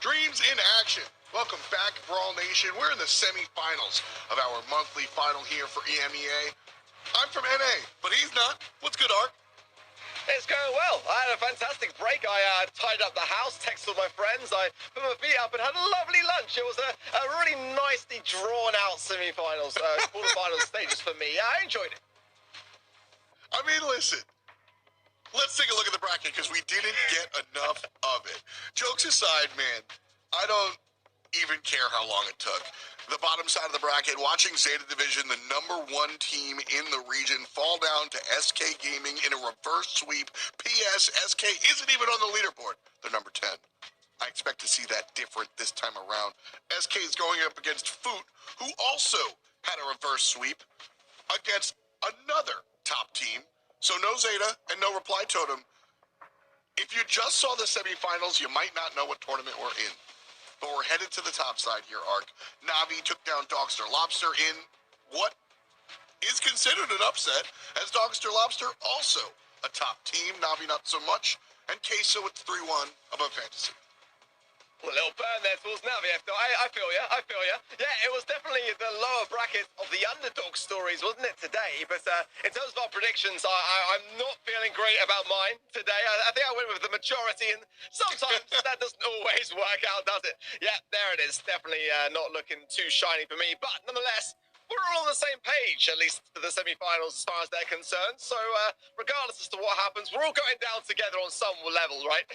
Dreams in action. Welcome back, Brawl Nation. We're in the semifinals of our monthly final here for EMEA. I'm from NA, but he's not. What's good, Ark? It's going well. I had a fantastic break. I tidied up the house, texted all my friends. I put my feet up and had a lovely lunch. It was a really nicely drawn-out semi-finals, quarter-finals stages for me. Yeah, I enjoyed it. I mean, listen. Let's take a look at the bracket because we didn't get enough of it. Jokes aside, man, I don't even care how long it took. The bottom side of the bracket, watching Zeta Division, the #1 team in the region, fall down to SK Gaming in a reverse sweep. P.S. SK isn't even on the leaderboard. They're number 10. I expect to see that different this time around. SK is going up against Foot, who also had a reverse sweep against another top team. So no Zeta and no Reply Totem. If you just saw the semifinals, you might not know what tournament we're in. But we're headed to the top side here, Ark. NAVI took down Dogster Lobster in what is considered an upset, as Dogster Lobster also a top team. NAVI not so much. And QUESO with 3-1 above Fantasy. A little burn there towards Navi. I feel ya. Yeah, it was definitely the lower bracket of the underdog stories, wasn't it, today? But in terms of our predictions, I'm not feeling great about mine today. I think I went with the majority, and sometimes that doesn't always work out, does it? Yeah, there it is. Definitely not looking too shiny for me. But nonetheless, we're all on the same page, at least for the semi-finals as far as they're concerned. So regardless as to what happens, we're all going down together on some level, right?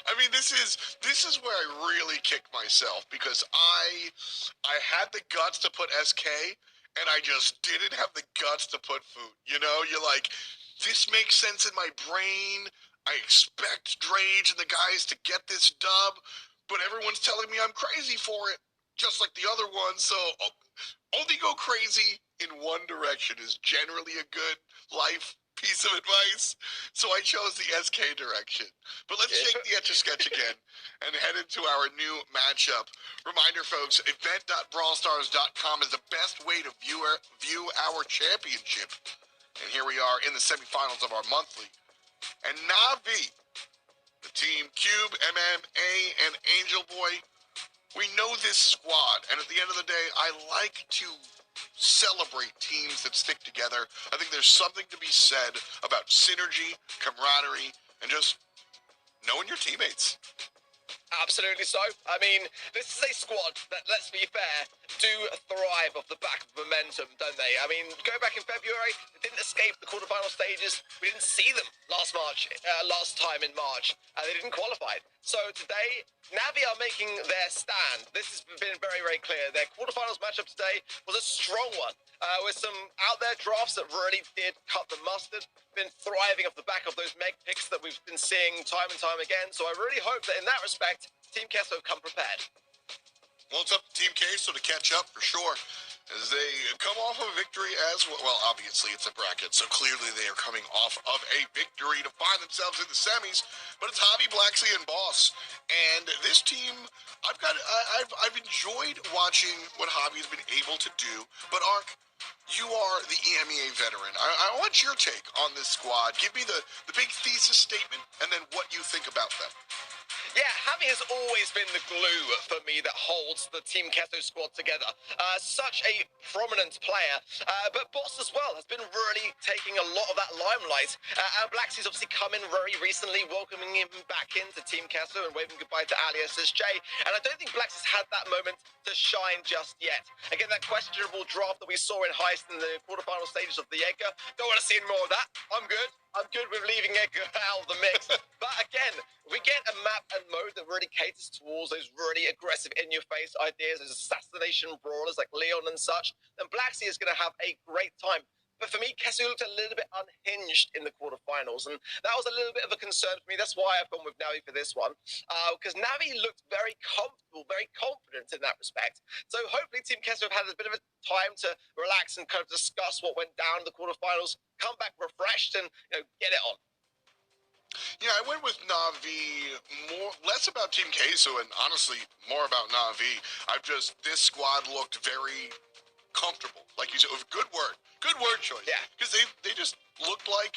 I mean, this is where I really kick myself because I had the guts to put SK and I just didn't have the guts to put Foot. You know, you're like, this makes sense in my brain. I expect Drage and the guys to get this dub, but everyone's telling me I'm crazy for it, just like the other one. So only go crazy in one direction is generally a good life piece of advice, so I chose the SK direction. But let's shake the Etch-a-Sketch again and head into our new matchup. Reminder, folks, event.brawlstars.com is the best way to view our championship. And here we are in the semifinals of our monthly. And NAVI, the team Cube, MMA, and Angel Boy, we know this squad, and at the end of the day, I like to celebrate teams that stick together. I think there's something to be said about synergy, camaraderie, and just knowing your teammates. Absolutely so. I mean, this is a squad that, let's be fair, do thrive off the back of momentum, don't they? I mean, go back in February, they didn't escape the quarterfinal stages. We didn't see them last time in March. They didn't qualify. So today, NAVI are making their stand. This has been very, very clear. Their quarterfinals matchup today was a strong one, with some out there drafts that really did cut the mustard. Been thriving off the back of those meg picks that we've been seeing time and time again. So I really hope that in that respect, Team QUESO come prepared. Well, it's up to Team QUESO to catch up for sure, as they come off of a victory as well. Well, obviously it's a bracket, so clearly they are coming off of a victory to find themselves in the semis. But it's Javi, Blacksy, and Boss, and this team, I've enjoyed watching what Javi's been able to do. But Ark, you are the EMEA veteran. I want your take on this squad. Give me the big thesis statement and then what you think about them. Yeah, Javi has always been the glue for me that holds the Team QUESO squad together. Such a prominent player, but Boss as well has been really taking a lot of that limelight. And Blacksy's obviously come in very recently, welcoming him back into Team QUESO and waving goodbye to Alias as Jay. And I don't think Blacksy's had that moment to shine just yet. Again, that questionable draft that we saw in Heist in the quarterfinal stages of the Edgar, don't want to see any more of that. I'm good with leaving Edgar out of the mix. But again, we get a map and mode that really caters towards those really aggressive in-your-face ideas, those assassination brawlers like Leon and such, then Blacksy is going to have a great time. But for me, QUESO looked a little bit unhinged in the quarterfinals, and that was a little bit of a concern for me. That's why I've gone with NAVI for this one, because NAVI looked very comfortable, very confident in that respect. So hopefully Team QUESO have had a bit of a time to relax and kind of discuss what went down in the quarterfinals, come back refreshed, and get it on. Yeah, I went with NAVI less about Team QUESO and honestly more about NAVI. This squad looked very comfortable, like you said. Good word choice. Yeah, because they just looked like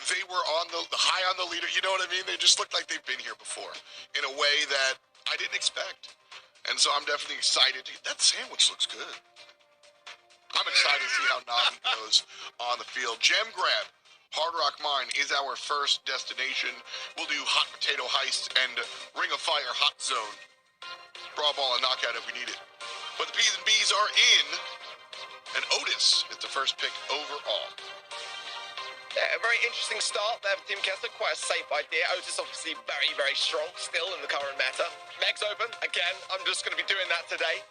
they were on the high on the leader. You know what I mean? They just looked like they've been here before in a way that I didn't expect. And so I'm definitely excited. That sandwich looks good. I'm excited to see how Navi goes on the field. Gem Grab, Hard Rock Mine is our first destination. We'll do Hot Potato Heist and Ring of Fire Hot Zone. Brawl Ball and Knockout if we need it. But the P's and B's are in, and Otis is the first pick overall. Yeah, a very interesting start there for Team Kessler. Quite a safe idea. Otis obviously very, very strong still in the current meta. Meg's open. Again, I'm just going to be doing that today.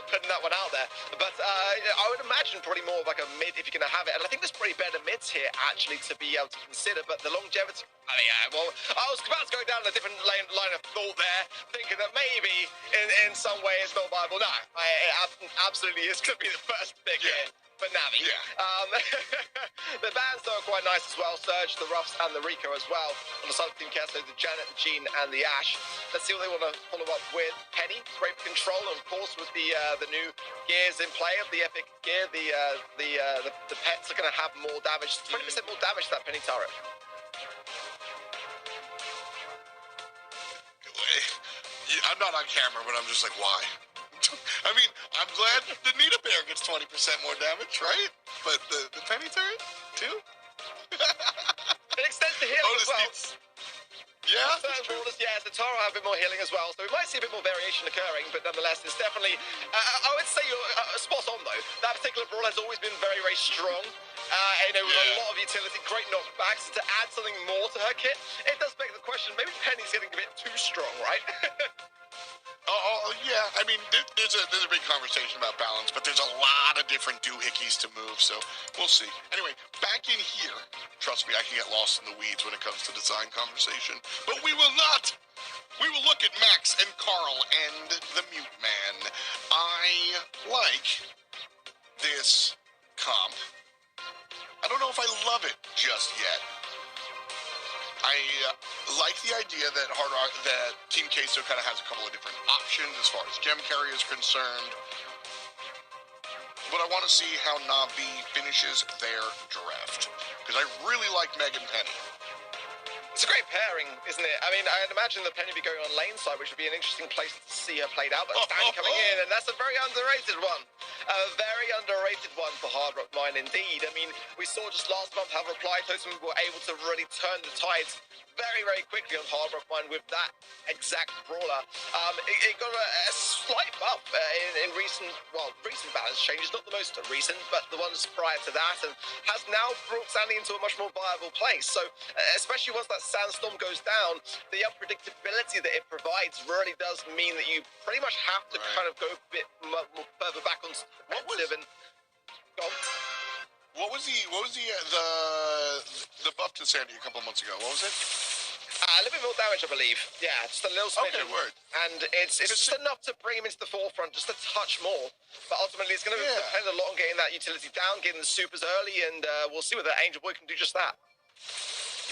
Putting that one out there. But I would imagine probably more of like a mid if you're going to have it. And I think there's pretty better mids here actually to be able to consider. But the longevity... I mean, well, I was about to go down a different line of thought there, thinking that maybe in some way it's not viable. No, it absolutely is going to be the first pick here. For Navi. Yeah. The bands though are quite nice as well. Surge, the Ruffs, and the Rico as well. On the side of Team Kesso, the Janet, the Jean, and the Ash. Let's see what they want to follow up with. Penny, great control, and of course with the new gears in play of the epic gear, the pets are going to have more damage. 20% more damage to that Penny turret. I'm not on camera, but I'm just like, why? I mean, I'm glad the Nita Bear gets 20% more damage, right? But the Penny turret, too? It extends to healing as well. Yeah, certain borders, yes, the Taro have a bit more healing as well, so we might see a bit more variation occurring, but nonetheless, it's definitely, I would say you're spot on though. That particular brawl has always been very, very strong. With a lot of utility, great knockbacks. To add something more to her kit, it does beg the question, maybe Penny's getting a bit too strong, right? Yeah. I mean, there's a big conversation about balance, but there's a lot of different doohickeys to move, so we'll see. Anyway, back in here. Trust me, I can get lost in the weeds when it comes to design conversation, but we will not. We will look at Max and Carl and the Mute Man. I like this comp. I don't know if I love it just yet. I like the idea that that Team Queso kind of has a couple of different options as far as gem carry is concerned. But I want to see how Navi finishes their draft. Because I really like Meg and Penny. It's a great pairing, isn't it? I mean, I'd imagine that Penny would be going on lane side, which would be an interesting place to see her played out. But Stan coming in, and that's a very underrated one. A very underrated one for Hard Rock Mine indeed. I mean, we saw just last month how Reply Totem were able to really turn the tides very, very quickly on Hard Rock Mine with that exact brawler. It got a slight buff in recent balance changes. Not the most recent, but the ones prior to that, and has now brought Sandy into a much more viable place. So, especially once that Sandstorm goes down, the unpredictability that it provides really does mean that you pretty much have to kind of go a bit more further back on competitive and go on. What was the buff to Sandy a couple of months ago? What was it? A little bit more damage, I believe. Yeah, just a little smidgen. Okay, word. And it's just enough to bring him into the forefront, just a touch more. But ultimately, it's going to depend a lot on getting that utility down, getting the supers early, and we'll see whether Angel Boy can do just that.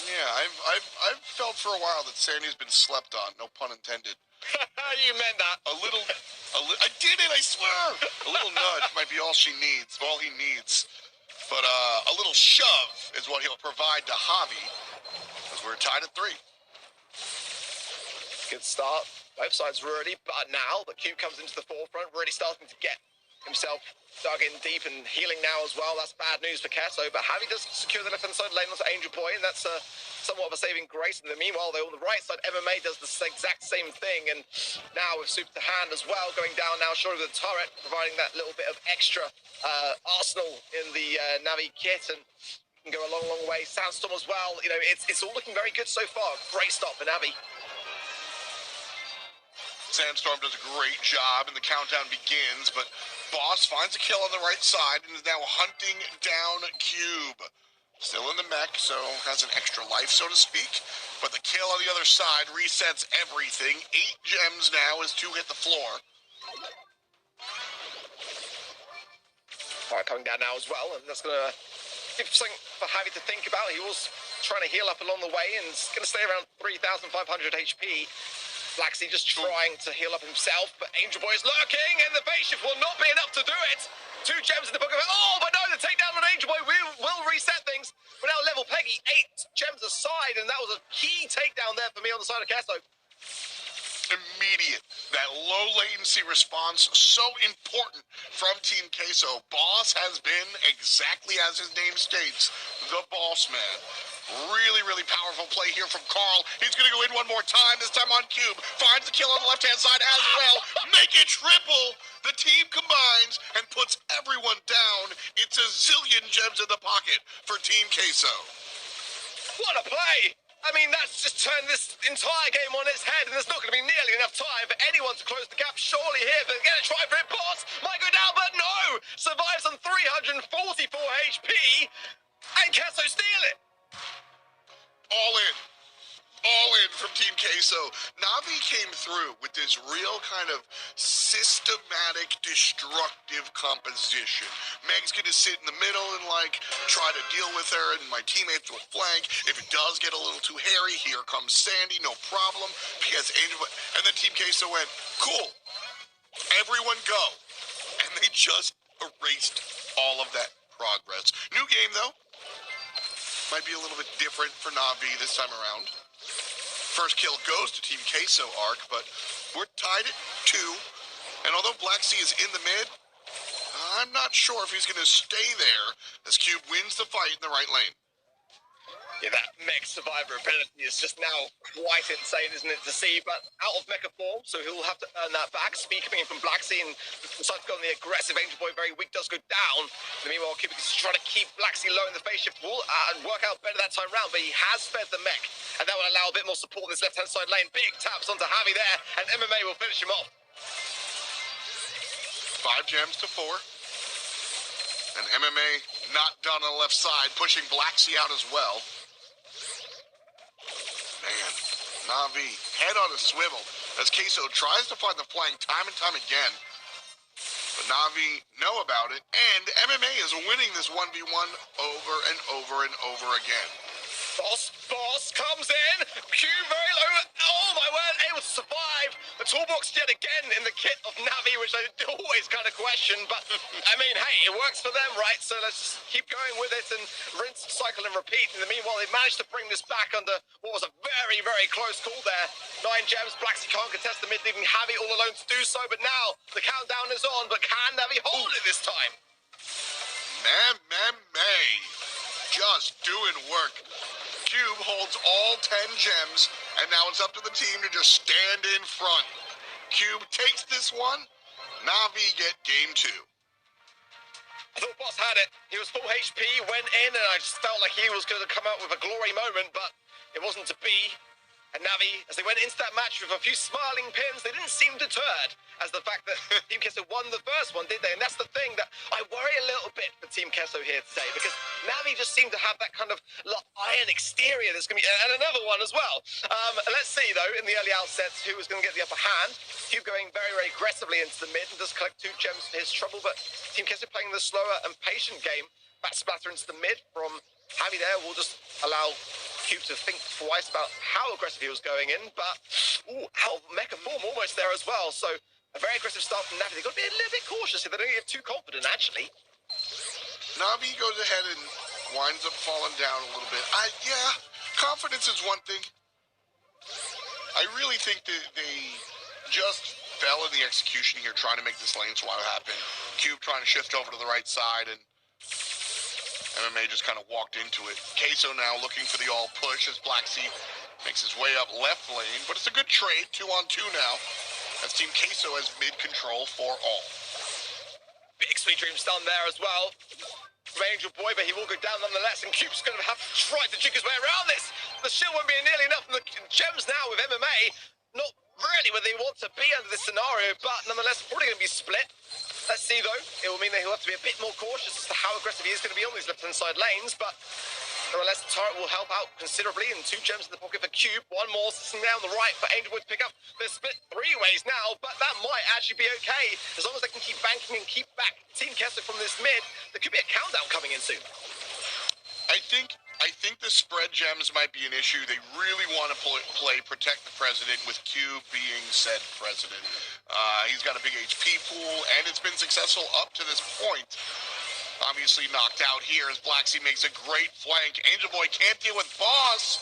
Yeah, I've felt for a while that Sandy's been slept on. No pun intended. You meant that. I did it, I swear. A little nudge might be all she needs, all he needs. But a little shove is what he'll provide to Javi, because we're tied at 3. Good start. Both sides ready, but now the Cube comes into the forefront, really starting to get himself dug in deep and healing now as well. That's bad news for Kesso, but Javi does secure the left-hand side lane onto Angel Boy, and that's somewhat of a saving grace. And meanwhile, though, on the right side, MMA does the exact same thing, and now with Super to hand as well, going down now, short of the turret, providing that little bit of extra arsenal in the Navi kit, and can go a long, long way. Sandstorm as well, you know, it's all looking very good so far. Great start for Navi. Sandstorm does a great job, and the countdown begins, but Boss finds a kill on the right side and is now hunting down Cube. Still in the mech, so has an extra life, so to speak. But the kill on the other side resets everything. 8 gems now as 2 hit the floor. Alright, coming down now as well, and that's going to give something for Javi to think about. He was trying to heal up along the way, and it's going to stay around 3,500 HP. Blacksea just trying to heal up himself, but Angel Boy is lurking, and the base shift will not be enough to do it. 2 gems in the book of it. Oh, but no, the takedown on Angel Boy will reset things. We're now level Peggy, 8 gems aside, and that was a key takedown there for me on the side of Kesso. immediate, that low latency response, so important from Team Queso. Boss has been, exactly as his name states, the boss man. Really, really powerful play here from Carl. He's going to go in one more time, this time on Cube. Finds the kill on the left-hand side as well. Make it triple. The team combines and puts everyone down. It's a zillion gems in the pocket for Team Queso. What a play! I mean, that's just turned this entire game on its head, and there's not going to be nearly enough time for anyone to close the gap, surely here. But get a try for it, Boss might go down, but no! Survives on 344 HP, and Queso steal it! All in. All in from Team Queso. Navi came through with this real kind of systematic, destructive composition. Meg's going to sit in the middle and, like, try to deal with her, and my teammates will flank. If it does get a little too hairy, here comes Sandy, no problem. Because Angel... And then Team Queso went, cool, everyone go. And they just erased all of that progress. New game, though. Might be a little bit different for Navi this time around. First kill goes to Team Queso Arc, but we're tied at 2. And although Black Sea is in the mid, I'm not sure if he's going to stay there as Cube wins the fight in the right lane. Yeah, that mech survivor ability is just now quite insane, isn't it, to see? But out of mecha form, so he'll have to earn that back. Speed coming in from Black Sea, and decides to go on the aggressive. Angel Boy, very weak, does go down. And meanwhile, Cube is trying to keep Black Sea low in the phase shift wall and work out better that time round. But he has fed the mech, and that will allow a bit more support in this left-hand side lane. Big taps onto Javi there, and MMA will finish him off. 5 gems to 4. And MMA not done on the left side, pushing Black Sea out as well. Man, Navi, head on a swivel as Queso tries to find the flank time and time again. But Navi know about it, and MMA is winning this 1v1 over and over and over again. Boss comes in. Q very low. Oh my word, able to survive. The toolbox yet again in the kit of Navi, which I always kind of question. But I mean, hey, it works for them, right? So let's just keep going with it and rinse, cycle, and repeat. In the meanwhile, they managed to bring this back under what was a very, very close call there. 9 gems. Black Sea can't contest the mid, leaving Javi all alone to do so. But now the countdown is on. But can Navi hold it this time? May. Just doing work. Cube holds all 10 gems, and now it's up to the team to just stand in front. Cube takes this one. Navi get game 2. I thought Boss had it. He was full HP, went in, and I just felt like he was going to come out with a glory moment, but it wasn't to be. And Navi, as they went into that match with a few smiling pins, they didn't seem deterred as the fact that Team Queso won the first one, did they? And that's the thing that I worry a little bit for Team Queso here today, because Navi just seemed to have that kind of iron exterior that's going to be, and another one as well. Let's see, though, in the early outsets, who was going to get the upper hand. Cube going very, very aggressively into the mid and does collect 2 gems for his trouble, but Team Queso playing the slower and patient game. Back splatter into the mid from Javi there will just allow Cube to think twice about how aggressive he was going in, but out of mecha form almost there as well. So a very aggressive start from Navi. They've got to be a little bit cautious here. They don't get too confident, actually. Navi goes ahead and winds up falling down a little bit. Yeah, confidence is one thing. I really think that they just fell in the execution here, trying to make this lane swap happen. Cube trying to shift over to the right side, and MMA just kind of walked into it. Queso now looking for the all push as Black Sea makes his way up left lane, but it's a good trade, 2-on-2 now, as Team Queso has mid control for all. Big sweet dreams done there as well from Angel Boy, but he will go down nonetheless, and Cube's going to have to try to jig his way around this. The shield won't be nearly enough, and the gems now with MMA, not really where they want to be under this scenario, but nonetheless probably going to be split. Let's see, though. It will mean that he'll have to be a bit more cautious as to how aggressive he is going to be on these left-hand side lanes, but nonetheless, the turret will help out considerably, and 2 gems in the pocket for Cube. 1 more sitting down the right for Angel Boy to pick up. They're split 3 ways now, but that might actually be okay. As long as they can keep banking and keep back Team Queso from this mid, there could be a countdown coming in soon. I think the spread gems might be an issue. They really want to play Protect the President with Cube being said president. He's got a big HP pool, and it's been successful up to this point. Obviously knocked out here as Black Sea makes a great flank. Angel Boy can't deal with Boss.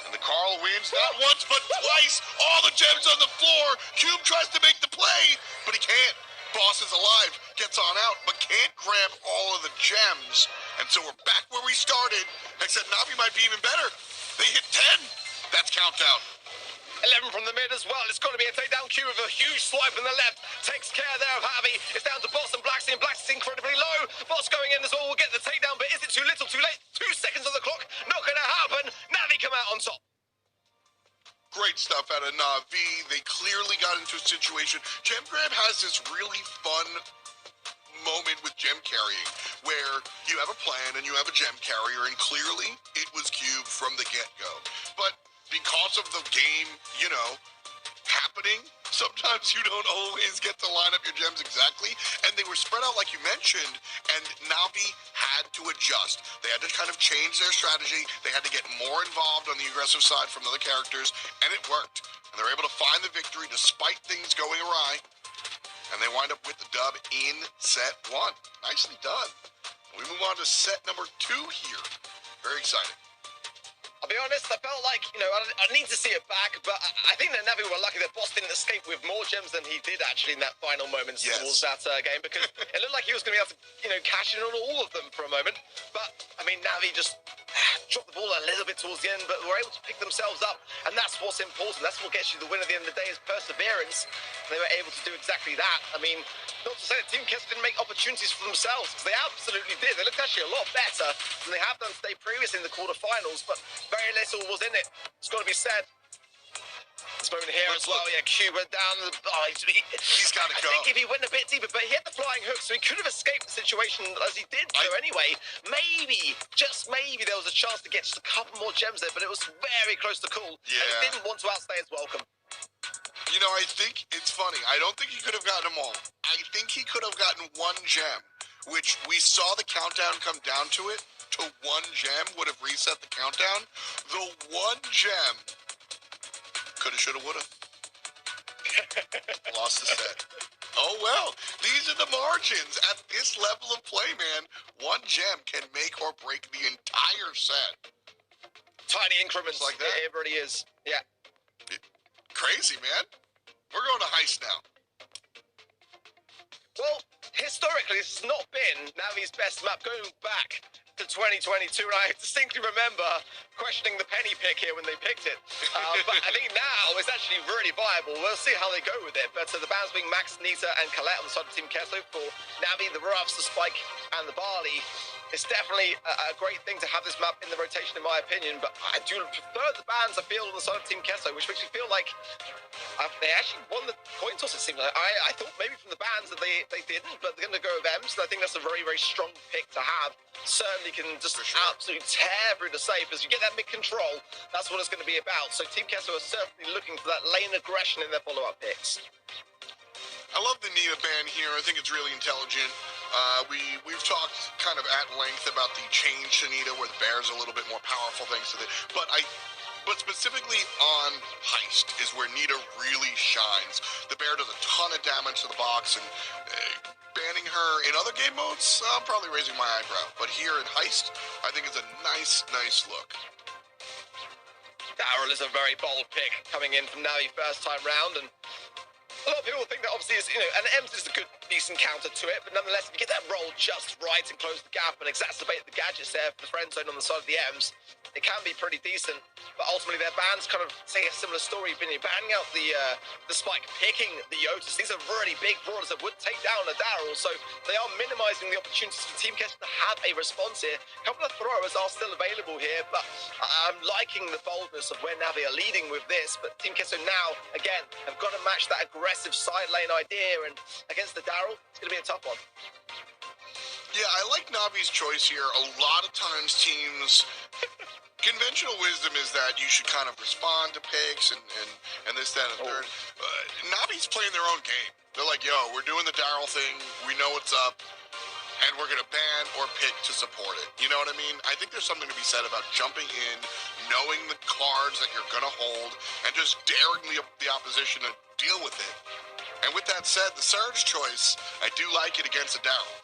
And And the Carl wins not once but twice. All the gems on the floor. Cube tries to make the play, but he can't. Boss is alive, gets on out, but can't grab all of the gems. And so we're back where we started, except Navi might be even better. They hit 10. That's countdown. 11 from the mid as well. It's got to be a takedown. Q with a huge swipe in the left. Takes care there of Javi. It's down to Boss and Blackstein. Blackstein's incredibly low. Boss going in as well. Will get the takedown, but is it too little, too late? 2 seconds on the clock. Not going to happen. Navi come out on top. Great stuff out of Navi. They clearly got into a situation. Gem Grab has this really fun moment with gem carrying where you have a plan and you have a gem carrier, and clearly it was Cube from the get-go. But because of the game, you know, happening, sometimes you don't always get to line up your gems exactly, and they were spread out like you mentioned, and Navi had to adjust. They had to kind of change their strategy. They had to get more involved on the aggressive side from other characters, and it worked. And they were able to find the victory despite things going awry, and they wind up with the dub in set 1. Nicely done. We move on to set number 2 here. Very exciting. I'll be honest, I felt like, you know, I need to see it back, but I think that Navi were lucky that Boss didn't escape with more gems than he did actually in that final moments towards that game, because it looked like he was going to be able to, you know, cash in on all of them for a moment. But, I mean, Navi just dropped the ball a little bit towards the end, but were able to pick themselves up, and that's what's important. That's what gets you the win at the end of the day is perseverance. They were able to do exactly that. I mean, not to say that Team QUESO didn't make opportunities for themselves, because they absolutely did. They looked actually a lot better than they have done today previously in the quarterfinals, but very little was in it. It's got to be said. This moment here as well, yeah, Q went down. He's got to go. I think if he went a bit deeper, but he had the flying hook, so he could have escaped the situation as he did. So anyway, maybe, just maybe, there was a chance to get just a couple more gems there, but it was very close to call. Yeah. And he didn't want to outstay his welcome. You know, I think it's funny. I don't think he could have gotten them all. I think he could have gotten 1 gem, which we saw the countdown come down to it. To 1 gem would have reset the countdown. The 1 gem coulda, shoulda, woulda. Lost the set. Oh well, these are the margins at this level of play, man. 1 gem can make or break the entire set. Tiny increments like that. It really is. Yeah. Crazy, man. We're going to heist now. Well, historically, this has not been Navi's best map going back to 2022, and I distinctly remember questioning the penny pick here when they picked it. But I think now it's actually really viable. We'll see how they go with it. But the bands being Max, Nita, and Colette on the side of Team QUESO for Navi, the Ruffs, the Spike, and the Barley. It's definitely a great thing to have this map in the rotation, in my opinion, but I do prefer the bans I feel on the side of Team QUESO, which makes me feel like they actually won the coin toss, it seems like. I thought maybe from the bans that they didn't, but they're going to go with Ems, and I think that's a very, very strong pick to have. Certainly can just absolutely tear through the safe. As you get that mid-control, that's what it's going to be about. So Team QUESO are certainly looking for that lane aggression in their follow-up picks. I love the Nita ban here. I think it's really intelligent. We've talked kind of at length about the change to Nita, where the bear's a little bit more powerful thanks to it. But specifically on Heist is where Nita really shines. The bear does a ton of damage to the box, and banning her in other game modes, I'm probably raising my eyebrow. But here in Heist, I think it's a nice look. Daryl is a very bold pick coming in from Navi first time round, and a lot of people think that obviously is, you know, and Ems is a good, decent counter to it, but nonetheless, if you get that roll just right and close the gap and exacerbate the gadgets there for the friend zone on the side of the Ems, it can be pretty decent. But ultimately, their bans kind of say a similar story. You're banning out the Spike, picking the Otis. These are really big brawlers that would take down a Daryl, so they are minimizing the opportunities for Team QUESO to have a response here. A couple of throwers are still available here, but I'm liking the boldness of where Navi are leading with this. But Team QUESO now, again, have got to match that aggressive side lane idea, and against the Daryl, it's going to be a tough one. Yeah, I like Navi's choice here. A lot of times teams... Conventional wisdom is that you should kind of respond to picks and this, that, and third. Navi's playing their own game. They're like, yo, we're doing the Daryl thing. We know what's up. And we're going to ban or pick to support it. You know what I mean? I think there's something to be said about jumping in, knowing the cards that you're going to hold, and just daring the opposition to deal with it. And with that said, the Surge choice, I do like it against a Daryl.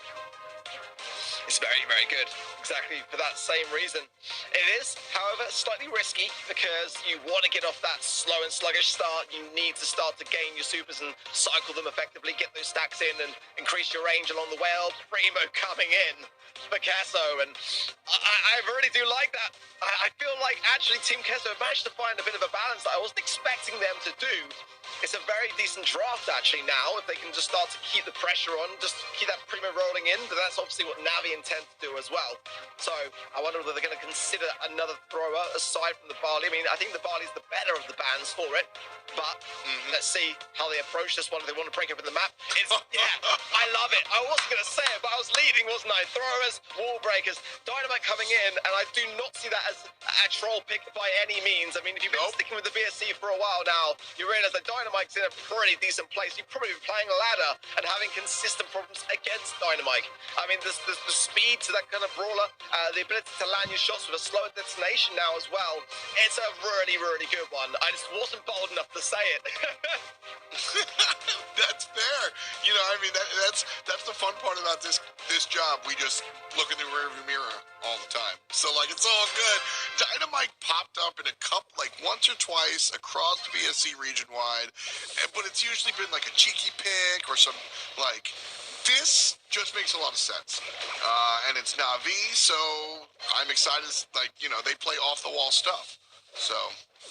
It's very, very good. Exactly for that same reason. It is, however, slightly risky because you want to get off that slow and sluggish start. You need to start to gain your supers and cycle them effectively, get those stacks in and increase your range along the way. Primo coming in for QUESO, and I really do like that. I feel like actually Team QUESO managed to find a bit of a balance that I wasn't expecting them to do. It's a very decent draft actually now, if they can just start to keep the pressure on, just keep that Primo rolling in, but that's obviously what NAVI intend to do as well. So I wonder whether they're going to consider another thrower aside from the Barley. I mean, I think the Barley's the better of the bans for it, but let's see how they approach this one. If they want to break open the map, yeah, I love it. I wasn't going to say it, but I was leading, wasn't I? Throwers, wall breakers, Dynamite coming in, and I do not see that as a troll pick by any means. I mean, if you've been sticking with the BSC for a while now, you realize that Dynamite's in a pretty decent place. You've probably been playing ladder and having consistent problems against Dynamite. I mean, the speed to that kind of brawler, the ability to land your shots with a slower detonation now as well. It's a really, really good one. I just wasn't bold enough to say it. That's fair. You know, I mean, that's the fun part about this job. We just look in the rearview mirror all the time. So, like, it's all good. Dynamite popped up in a couple, like, once or twice across the BSC region-wide, but it's usually been, like, a cheeky pick or some, like, this just makes a lot of sense. And it's NAVI, so I'm excited, like, you know, they play off-the-wall stuff. So,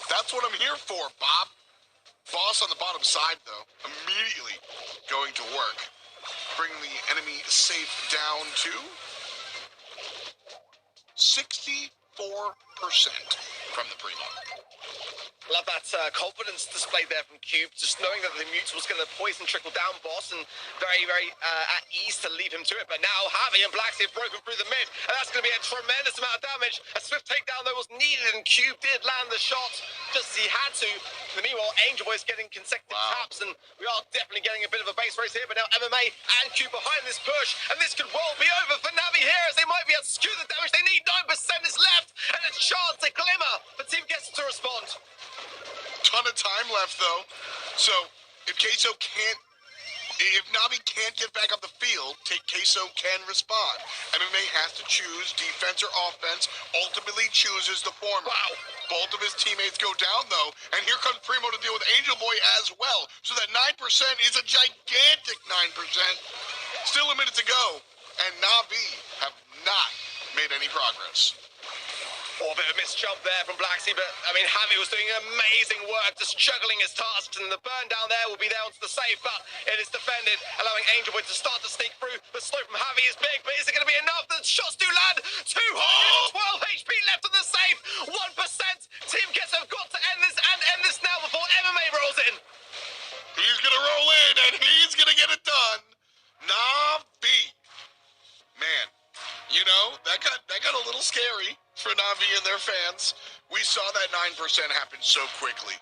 that's what I'm here for, Bob. Boss on the bottom side, though, immediately going to work. Bringing the enemy safe down to 64% from the Primo. Love that confidence displayed there from Cube, just knowing that the mute was going to poison trickle down boss and very, very at ease to leave him to it. But now Javi and Blacksy have broken through the mid, and that's going to be a tremendous amount of damage. A swift takedown though was needed, and Cube did land the shot just as he had to. Meanwhile, Angel Boy's getting consecutive taps, and we are definitely getting a bit of a base race here. But now MMA and Cube behind this push, and this could well be over for NAVI here, as they might be able to skew the damage. They need 9% is left, and a chance to glimmer for Team QUESO to respond. Ton of time left, though. So, if NAVI can't get back up the field, QUESO can respond. MMA has to choose defense or offense, ultimately chooses the former. Wow. Both of his teammates go down, though, and here comes Primo to deal with Angel Boy as well. So that 9% is a gigantic 9%. Still a minute to go, and NAVI have not made any progress. Oh, a bit of a missed jump there from Blacksy, but I mean, Javi was doing amazing work, just juggling his tasks, and the burn down there will be there onto the save, but it is defended, allowing Angel Boy to start to sneak through. The slow from Javi is big, but is it going to be enough? The shots do land. 212 HP left on the save. 1%. Team QUESO have got to end this and end this now before MMA rolls in. He's going to roll in, and he's going to get it done. NAVI. Man, you know, that got a little scary for NAVI and their fans. We saw that 9% happen so quickly,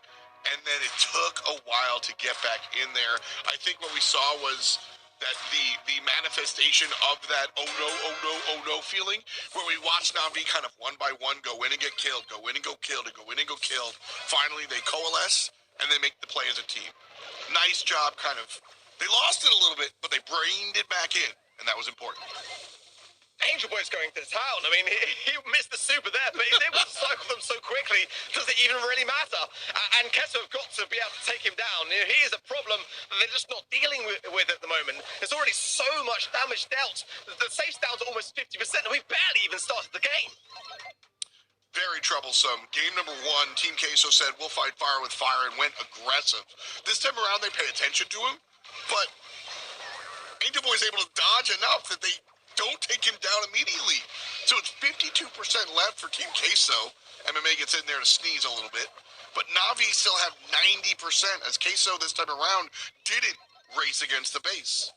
and then it took a while to get back in there. I think what we saw was that the manifestation of that oh no feeling, where we watched NAVI kind of one by one go in and get killed, go in and go killed, and go in and go killed. Finally, they coalesce, and they make the play as a team. Nice job, kind of. They lost it a little bit, but they brained it back in, and that was important. Angel Boy's going to town. I mean, he missed the super there, but he's able to cycle them so quickly, does it even really matter? And QUESO have got to be able to take him down. You know, he is a problem that they're just not dealing with at the moment. There's already so much damage dealt. The safe's down to almost 50%, and we've barely even started the game. Very troublesome. Game number 1, Team QUESO said, we'll fight fire with fire, and went aggressive. This time around, they pay attention to him, but Angel Boy's able to dodge enough that they don't take him down immediately. So it's 52% left for Team QUESO. MMA gets in there to sneeze a little bit. But NAVI still have 90%, as QUESO this time around didn't race against the base.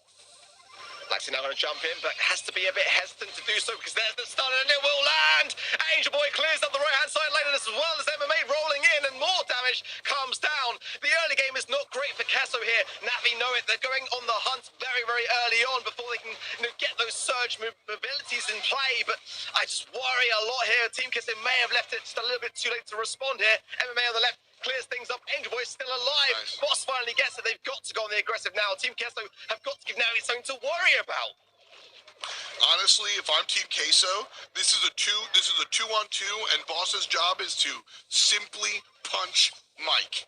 Blacksy now going to jump in, but has to be a bit hesitant to do so because there's the stun and it will land. Angel Boy clears up the right-hand side lane as well as MMA rolling in, and more damage comes down. The early game is not great for QUESO here. NAVI know it. They're going on the hunt very, very early on before they can get those surge mobilities in play, but I just worry a lot here. Team QUESO may have left it just a little bit too late to respond here. MMA on the left clears things up. Angel Boy is still alive. Nice. Boss finally gets it. They've got to go on the aggressive now. Team QUESO have got to give NAVI something to worry about. Honestly, if I'm Team Queso, this is a 2-on-2, and Boss's job is to simply punch Mike.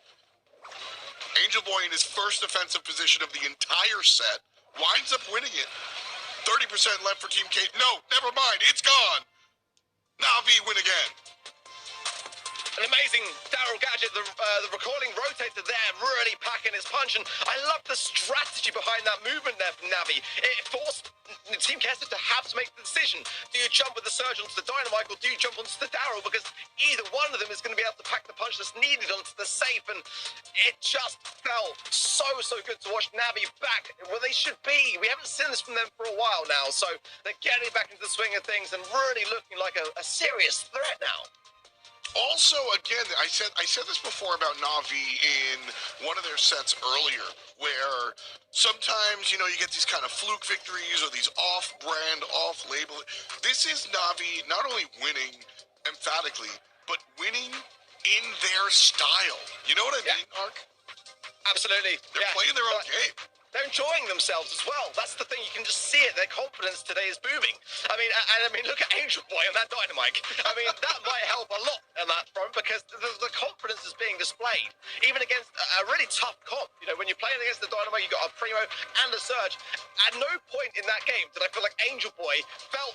Angel Boy in his first defensive position of the entire set winds up winning it. 30% left for Team K. No, never mind. It's gone. Navi win again. An amazing Daryl Gadget, the recording rotator there, really packing his punch, and I love the strategy behind that movement there from Navi. It forced Team Kessler to have to make the decision. Do you jump with the surge onto the Dynamite, or do you jump onto the Daryl? Because either one of them is going to be able to pack the punch that's needed onto the safe, and it just felt so good to watch Navi back where they should be. We haven't seen this from them for a while now, so they're getting back into the swing of things and really looking like a serious threat now. Also, again, I said this before about Navi in one of their sets earlier, where sometimes, you get these kind of fluke victories or these off-brand, off-label. This is Navi not only winning emphatically, but winning in their style. You know what I mean, Ark? Absolutely. They're playing their own game. They're enjoying themselves as well. That's the thing. You can just see it. Their confidence today is booming. I mean, look at Angel Boy on that Dynamite. I mean, that might help a lot on that front because the confidence is being displayed. Even against a really tough comp. When you're playing against the Dynamite, you've got a Primo and a Surge. At no point in that game did I feel like Angel Boy felt,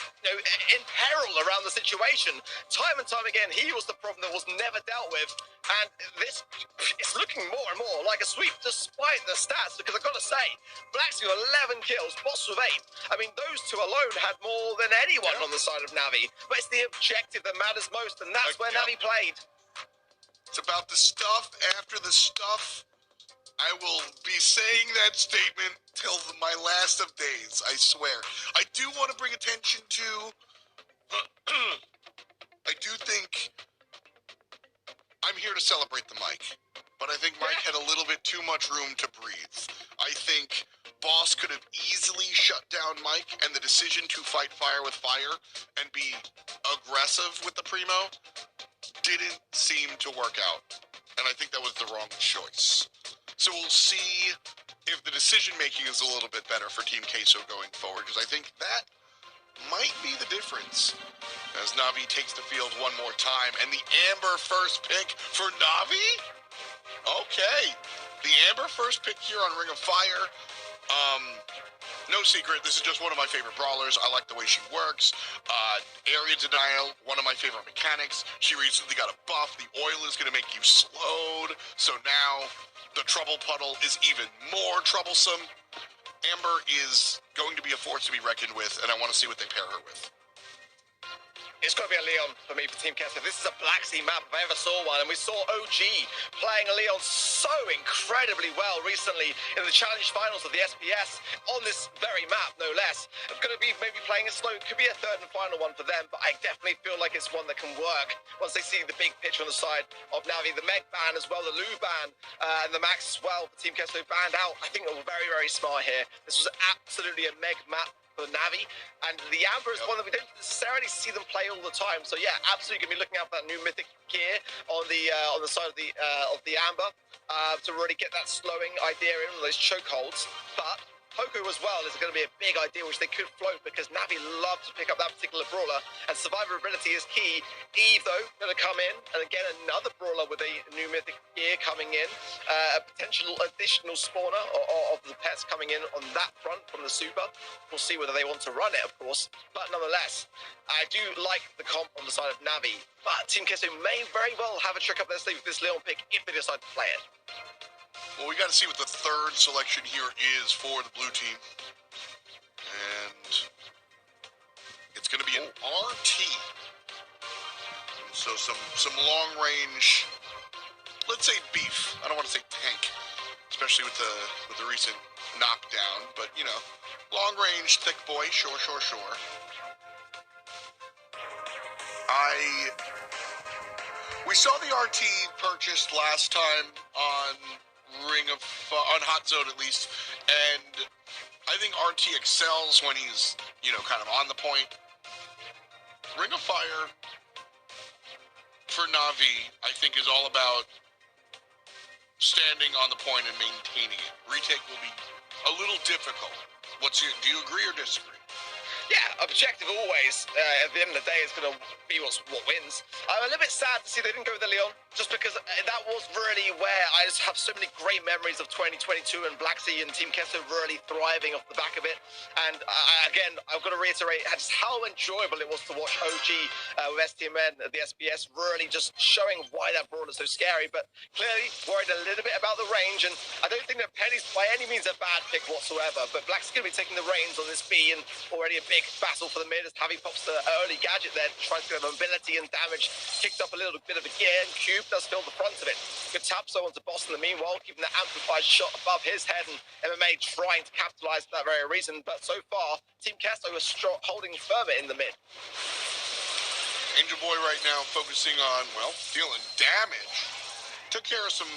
in peril around the situation. Time and time again, he was the problem that was never dealt with. And this is looking more and more like a sweep, despite the stats, because I've got to say, Blacksy with 11 kills, Boss with 8. I mean, those two alone had more than anyone on the side of Navi. But it's the objective that matters most, and that's where Navi played. It's about the stuff after the stuff. I will be saying that statement till my last of days, I swear. I do want to bring attention to... I do think... I'm here to celebrate the mic. But I think Mike had a little bit too much room to breathe. I think Boss could have easily shut down Mike, and the decision to fight fire with fire and be aggressive with the Primo didn't seem to work out. And I think that was the wrong choice. So we'll see if the decision-making is a little bit better for Team Queso going forward, because I think that might be the difference. As Navi takes the field one more time, and the Amber first pick for Navi? Okay, the Amber first pick here on Ring of Fire. No secret, this is just one of my favorite brawlers. I like the way she works. Area denial, one of my favorite mechanics. She recently got a buff. The oil is going to make you slowed, so now the trouble puddle is even more troublesome. Amber is going to be a force to be reckoned with, and I want to see what they pair her with. It's got to be a Leon for me for Team Kessler. This is a Blacksy map if I ever saw one, and we saw OG playing a Leon so incredibly well recently in the challenge finals of the SPS on this very map, no less. It's going to be maybe playing it slow. It could be a third and final one for them, but I definitely feel like it's one that can work once they see the big picture on the side of Navi. The Meg ban as well, the Lou ban, and the Max as well for Team Kessler banned out. I think they were very, very smart here. This was absolutely a Meg map for Navi, and the Amber is one that we don't necessarily see them play all the time. So yeah, absolutely gonna be looking out for that new mythic gear on the side of the Amber to really get that slowing idea in, those chokeholds. But Poco as well is going to be a big idea which they could float, because Navi love to pick up that particular brawler, and survivability is key. Eve, though, going to come in, and again, another brawler with a new mythic gear coming in, a potential additional spawner of the pets coming in on that front from the super. We'll see whether they want to run it, of course, but nonetheless, I do like the comp on the side of Navi, but Team Queso may very well have a trick up their sleeve with this Leon pick if they decide to play it. Well, we got to see what the third selection here is for the blue team. And it's going to be an RT. So some long range, let's say beef. I don't want to say tank, especially with the recent knockdown, but long range thick boy, sure. We saw the RT purchased last time on on Hot Zone at least, and I think RT excels when he's, kind of on the point. Ring of Fire for Navi, I think, is all about standing on the point and maintaining it. Retake will be a little difficult. Do you agree or disagree? Yeah, objective always. At the end of the day, it's going to be what wins. I'm a little bit sad to see they didn't go with the Leon, just because that was really where I just have so many great memories of 2022 and Black Sea and Team Queso really thriving off the back of it. And again, I've got to reiterate just how enjoyable it was to watch OG with STMN at the SBS really just showing why that Brawl is so scary. But clearly worried a little bit about the range, and I don't think that Penny's by any means a bad pick whatsoever. But Black's going to be taking the reins on this B, and already a big battle for the mid as Javi pops the early gadget there, tries to get mobility and damage, kicked up a little bit of a gear, and Cube does fill the front of it. Good tap so onto Boss in the meanwhile, keeping the amplified shot above his head, and MMA trying to capitalize for that very reason. But so far, Team Queso is holding firmer in the mid. Angel Boy right now focusing on, well, dealing damage. Took care of some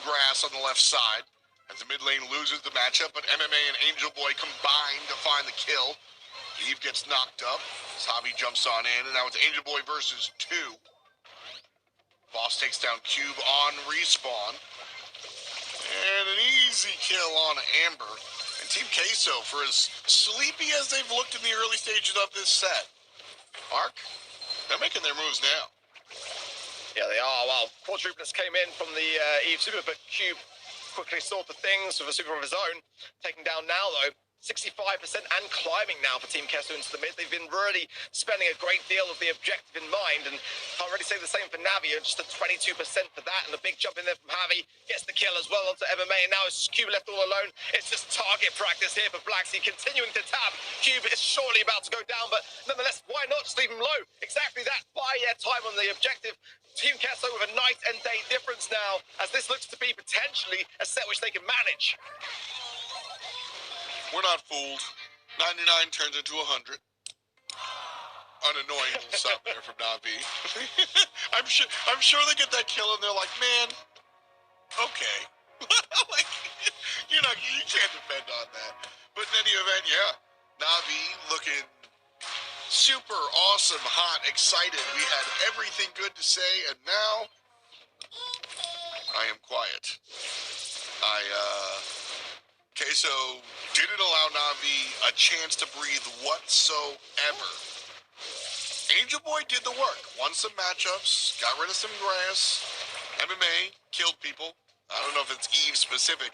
grass on the left side as the mid lane loses the matchup, but MMA and Angel Boy combine to find the kill. Eve gets knocked up. Javi jumps on in, and now it's Angel Boy versus 2. Boss takes down Cube on respawn. And an easy kill on Amber. And Team Queso, for as sleepy as they've looked in the early stages of this set, Mark, they're making their moves now. Yeah, they are. Well, Quadruplets came in from the Eve Super, but Cube quickly sorted things with a super of his own. Taking down now, though, 65% and climbing now for Team Queso into the mid. They've been really spending a great deal of the objective in mind, and can't really say the same for NAVI, just a 22% for that, and a big jump in there from Javi. Gets the kill as well onto MMA, and now it's Cube left all alone. It's just target practice here for Black Sea, continuing to tap. Cube is surely about to go down, but nonetheless, why not just leave him low? Exactly that. Buy time on the objective. Team Queso with a night and day difference now, as this looks to be potentially a set which they can manage. We're not fooled. 99 turns into 100. Unannoying little sub there from Navi. I'm sure they get that kill and they're like, man, okay. Like, you can't depend on that. But in any event, yeah, Navi looking super awesome, hot, excited. We had everything good to say, and now I am quiet. Queso didn't allow Navi a chance to breathe whatsoever. Angel Boy did the work. Won some matchups, got rid of some grass. MMA killed people. I don't know if it's Eve specific.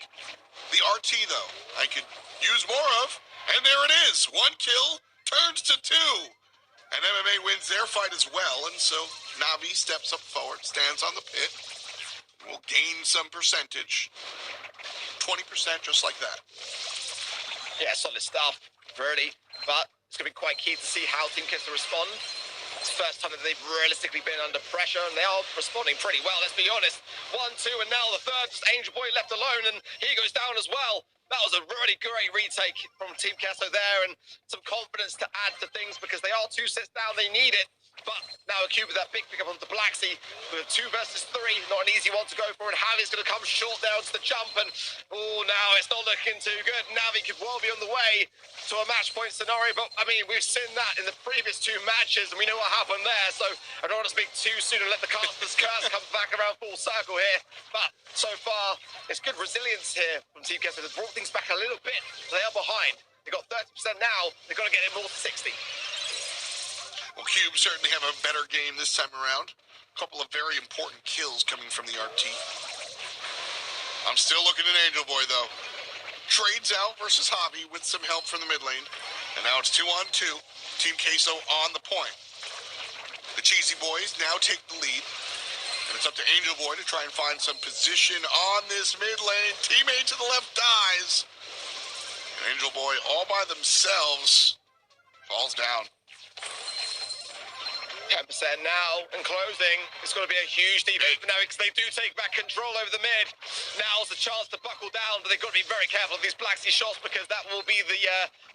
The RT, though, I could use more of. And there it is. 1 kill turns to 2. And MMA wins their fight as well. And so Navi steps up forward, stands on the pit. Will gain some percentage. 20% just like that. Yeah, solid stuff, really. But it's going to be quite key to see how Team Queso respond. It's the first time that they've realistically been under pressure, and they are responding pretty well, let's be honest. 1, 2, and now the third, just Angel Boy left alone, and he goes down as well. That was a really great retake from Team Queso there, and some confidence to add to things because they are 2 sets down, they need it. But now a Cube with that big pickup onto Black Sea with 2 versus 3, not an easy one to go for, and Javi's going to come short there onto the jump, and now it's not looking too good. Navi could well be on the way to a match point scenario, but I mean, we've seen that in the previous 2 matches, and we know what happened there, so I don't want to speak too soon and let the caster's curse come back around full circle here. But so far, it's good resilience here from Team Queso. They've brought things back a little bit. They are behind. They've got 30% now. They've got to get it more to 60. Well, Cube certainly have a better game this time around. A couple of very important kills coming from the RT. I'm still looking at Angel Boy, though. Trades out versus Javi with some help from the mid lane. And now it's 2-on-2. Team Queso on the point. The Cheesy Boys now take the lead. And it's up to Angel Boy to try and find some position on this mid lane. Teammate to the left dies. And Angel Boy all by themselves falls down. 10% now and closing. It's going to be a huge defense for now because they do take back control over the mid. Now's the chance to buckle down, but they've got to be very careful of these Black Sea shots because that will be the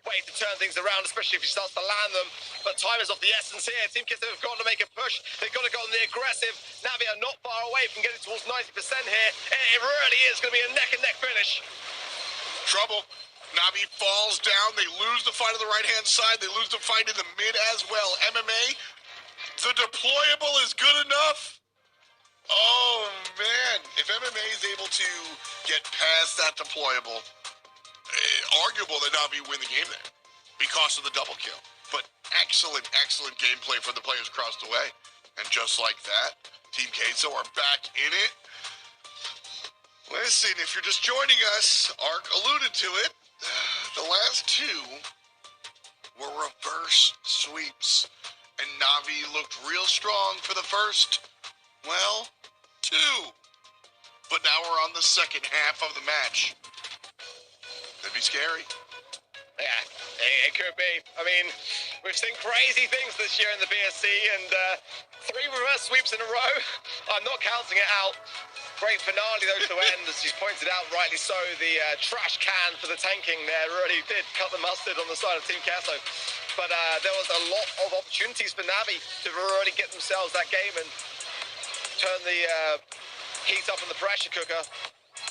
way to turn things around, especially if he starts to land them. But time is of the essence here. Team Queso have got to make a push. They've got to go on the aggressive. Navi are not far away from getting towards 90% here. It really is going to be a neck-and-neck finish. Trouble. Navi falls down. They lose the fight on the right-hand side. They lose the fight in the mid as well. MMA, the deployable is good enough. Oh, man. If MMA is able to get past that deployable, arguable that Navi win the game there. because of the double kill. But excellent, excellent gameplay from the players across the way. And just like that, Team Queso are back in it. Listen, if you're just joining us, Ark alluded to it. The last two were reverse sweeps. And Navi looked real strong for the first, well, two. But now we're on the second half of the match. Could be scary. Yeah, it could be. I mean, we've seen crazy things this year in the BSC, and 3 reverse sweeps in a row. I'm not counting it out. Great finale, though, to end, as she's pointed out, rightly so. The trash can for the tanking there really did cut the mustard on the side of Team QUESO. But there was a lot of opportunities for Navi to really get themselves that game and turn the heat up in the pressure cooker.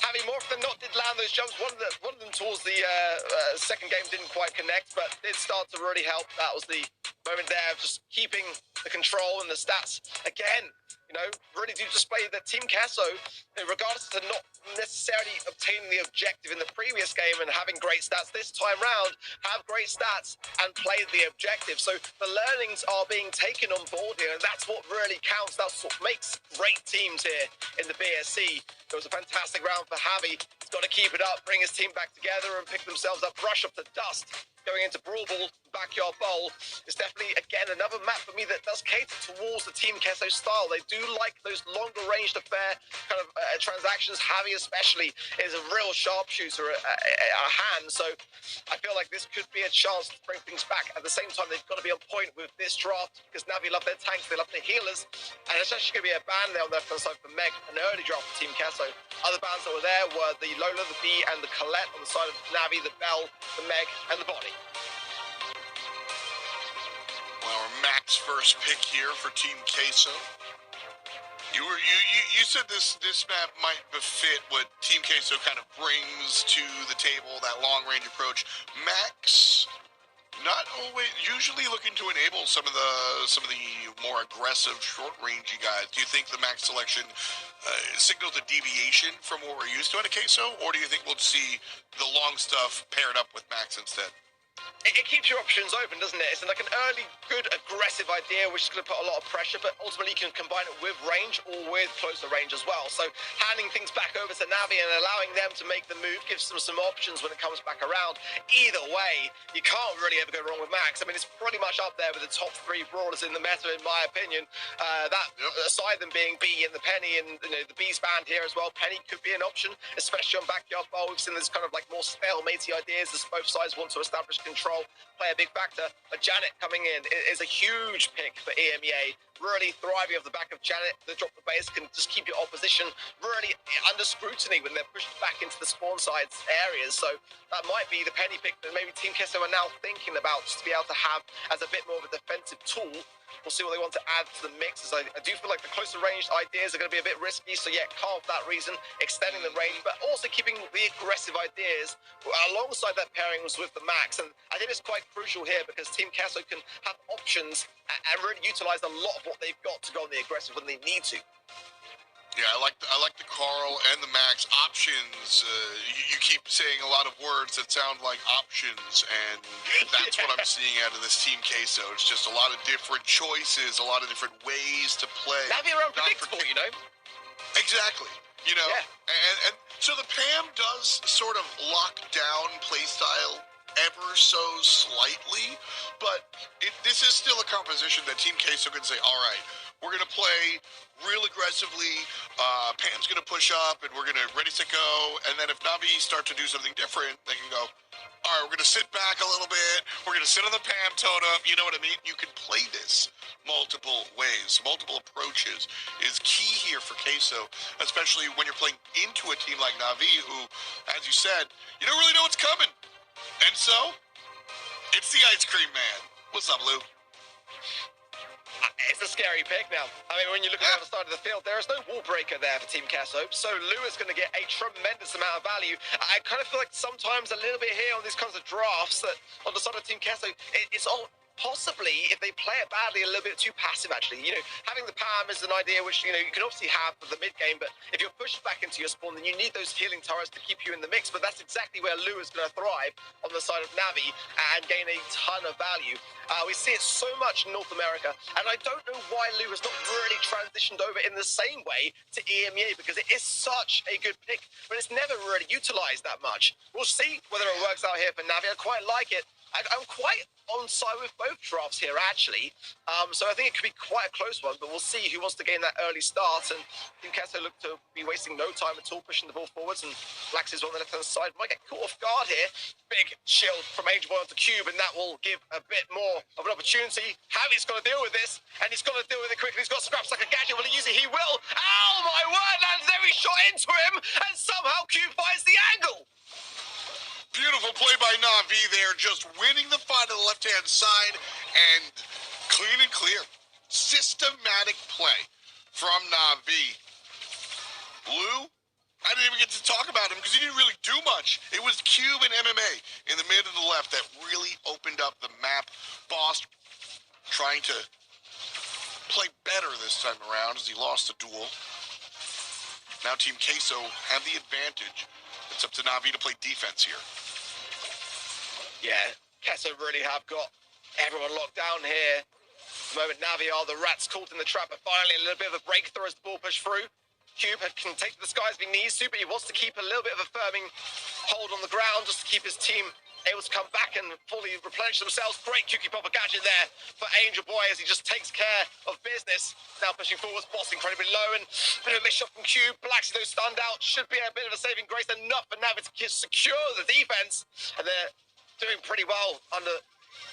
Having more often than not did land those jumps. One of them towards the second game didn't quite connect, but did start to really help. That was the moment there of just keeping the control and the stats again. You know, really do display that Team QUESO, regardless of not necessarily obtaining the objective in the previous game and having great stats this time round, have great stats and play the objective. So the learnings are being taken on board here, and that's what really counts. That's what makes great teams here in the BSC. It was a fantastic round for Javi. He's got to keep it up, bring his team back together and pick themselves up, brush off the dust. Going into Brawl Ball, Backyard Bowl, is definitely, again, another map for me that does cater towards the Team QUESO style. They do like those longer range affair kind of transactions. Javi especially is a real sharpshooter at hand, so I feel like this could be a chance to bring things back. At the same time, they've got to be on point with this draft, because Navi love their tanks, they love their healers, and it's actually going to be a ban there on their front side for Meg, an early draft for Team QUESO. Other bans that were there were the Lola, the Bee, and the Colette on the side of Navi, the Bell, the Meg, and the Body. Well, Mac's first pick here for Team QUESO. You said this map might befit what Team QUESO kind of brings to the table, that long range approach. Max not always usually looking to enable some of the more aggressive short rangey guys. Do you think the Max selection signals a deviation from what we're used to at a QUESO, or do you think we'll see the long stuff paired up with Max instead? It keeps your options open, doesn't it? It's like an early, good, aggressive idea, which is going to put a lot of pressure, but ultimately you can combine it with range or with closer range as well. So handing things back over to Navi and allowing them to make the move gives them some options when it comes back around. Either way, you can't really ever go wrong with Max. I mean, it's pretty much up there with the top 3 brawlers in the meta, in my opinion. Aside them being Bee and the Penny, and the Bee's band here as well, Penny could be an option, especially on Backyard Bowl. We've seen this kind of like more stalematey ideas as both sides want to establish control, play a big factor. But Janet coming in is a huge pick for EMEA. Really thriving off the back of Janet. The drop the base can just keep your opposition really under scrutiny when they're pushed back into the spawn sides areas. So that might be the penny pick that maybe Team QUESO are now thinking about, just to be able to have as a bit more of a defensive tool. We'll see what they want to add to the mix, as I do feel like the closer ranged ideas are going to be a bit risky. So yeah, Carl for that reason, extending the range, but also keeping the aggressive ideas alongside that pairings with the Max. And I think it's quite crucial here, because Team QUESO can have options and really utilize a lot of what they've got to go on the aggressive when they need to. Yeah, I like the Carl and the Max options. You keep saying a lot of words that sound like options, and that's what I'm seeing out of this Team QUESO. It's just a lot of different choices, a lot of different ways to play. That'd be unpredictable, you know? Exactly. You know, yeah. and so the Pam does sort of lock down playstyle ever so slightly, but this is still a composition that Team QUESO can say, all right, we're going to play real aggressively, Pam's going to push up, and we're going to ready to go, and then if Navi start to do something different, they can go, all right, we're going to sit back a little bit, we're going to sit on the Pam totem, you know what I mean? You can play this multiple ways, multiple approaches is key here for QUESO, especially when you're playing into a team like Navi, who, as you said, you don't really know what's coming. And so, it's the Ice Cream Man. What's up, Lou? It's a scary pick now. I mean, when you look at the other side of the field, there is no wall breaker there for Team QUESO, so Lou is going to get a tremendous amount of value. I kind of feel like sometimes a little bit here on these kinds of drafts that on the side of Team QUESO, it's all possibly, if they play it badly, a little bit too passive, actually. You know, having the PAM is an idea which, you know, you can obviously have for the mid-game, but if you're pushed back into your spawn, then you need those healing turrets to keep you in the mix. But that's exactly where Lou is going to thrive on the side of Navi and gain a ton of value. We see it so much in North America, and I don't know why Lou has not really transitioned over in the same way to EMEA, because it is such a good pick, but it's never really utilized that much. We'll see whether it works out here for Navi. I quite like it. I'm quite on side with both drafts here, actually. So I think it could be quite a close one, but we'll see who wants to gain that early start. And Team QUESO look to be wasting no time at all, pushing the ball forwards. And Blacksy's on the left-hand side. Might get caught off guard here. Big shield from Angel Boy onto Cube, and that will give a bit more of an opportunity. Javi's got to deal with this, and he's got to deal with it quickly. He's got scraps like a gadget. Will he use it? He will. Oh, my word, lands every shot into him, and somehow Cube finds the angle. Beautiful play by Navi there, just winning the fight on the left-hand side, and clean and clear. Systematic play from Navi. Blue, I didn't even get to talk about him because he didn't really do much. It was Cube and MMA in the mid and the left that really opened up the map. Boss trying to play better this time around as he lost the duel. Now Team QUESO have the advantage. It's up to Navi to play defense here. Yeah, QUESO really have got everyone locked down here. At the moment, Navi are the rats caught in the trap, but finally a little bit of a breakthrough as the ball pushed through. Cube can take to the skies if he needs to, but he wants to keep a little bit of a firming hold on the ground just to keep his team able to come back and fully replenish themselves. Great QQ Popper gadget there for Angel Boy as he just takes care of business. Now pushing forwards, Boss incredibly low, and a bit of a miss shot from Cube. Blacksy, though, stunned out. Should be a bit of a saving grace, enough for Navi to secure the defense. And they're doing pretty well under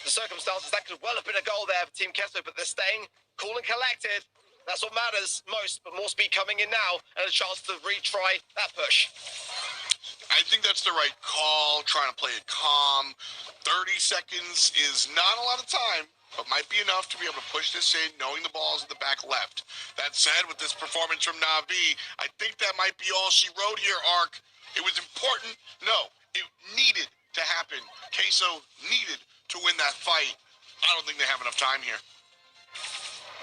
the circumstances. That could well have been a goal there for Team QUESO, but they're staying cool and collected. That's what matters most, but more speed coming in now and a chance to retry that push. I think that's the right call, trying to play it calm. 30 seconds is not a lot of time, but might be enough to be able to push this in, knowing the ball's in the back left. That said, with this performance from Navi, I think that might be all she wrote here, Ark. It was important. No, it needed to happen. QUESO needed to win that fight. I don't think they have enough time here.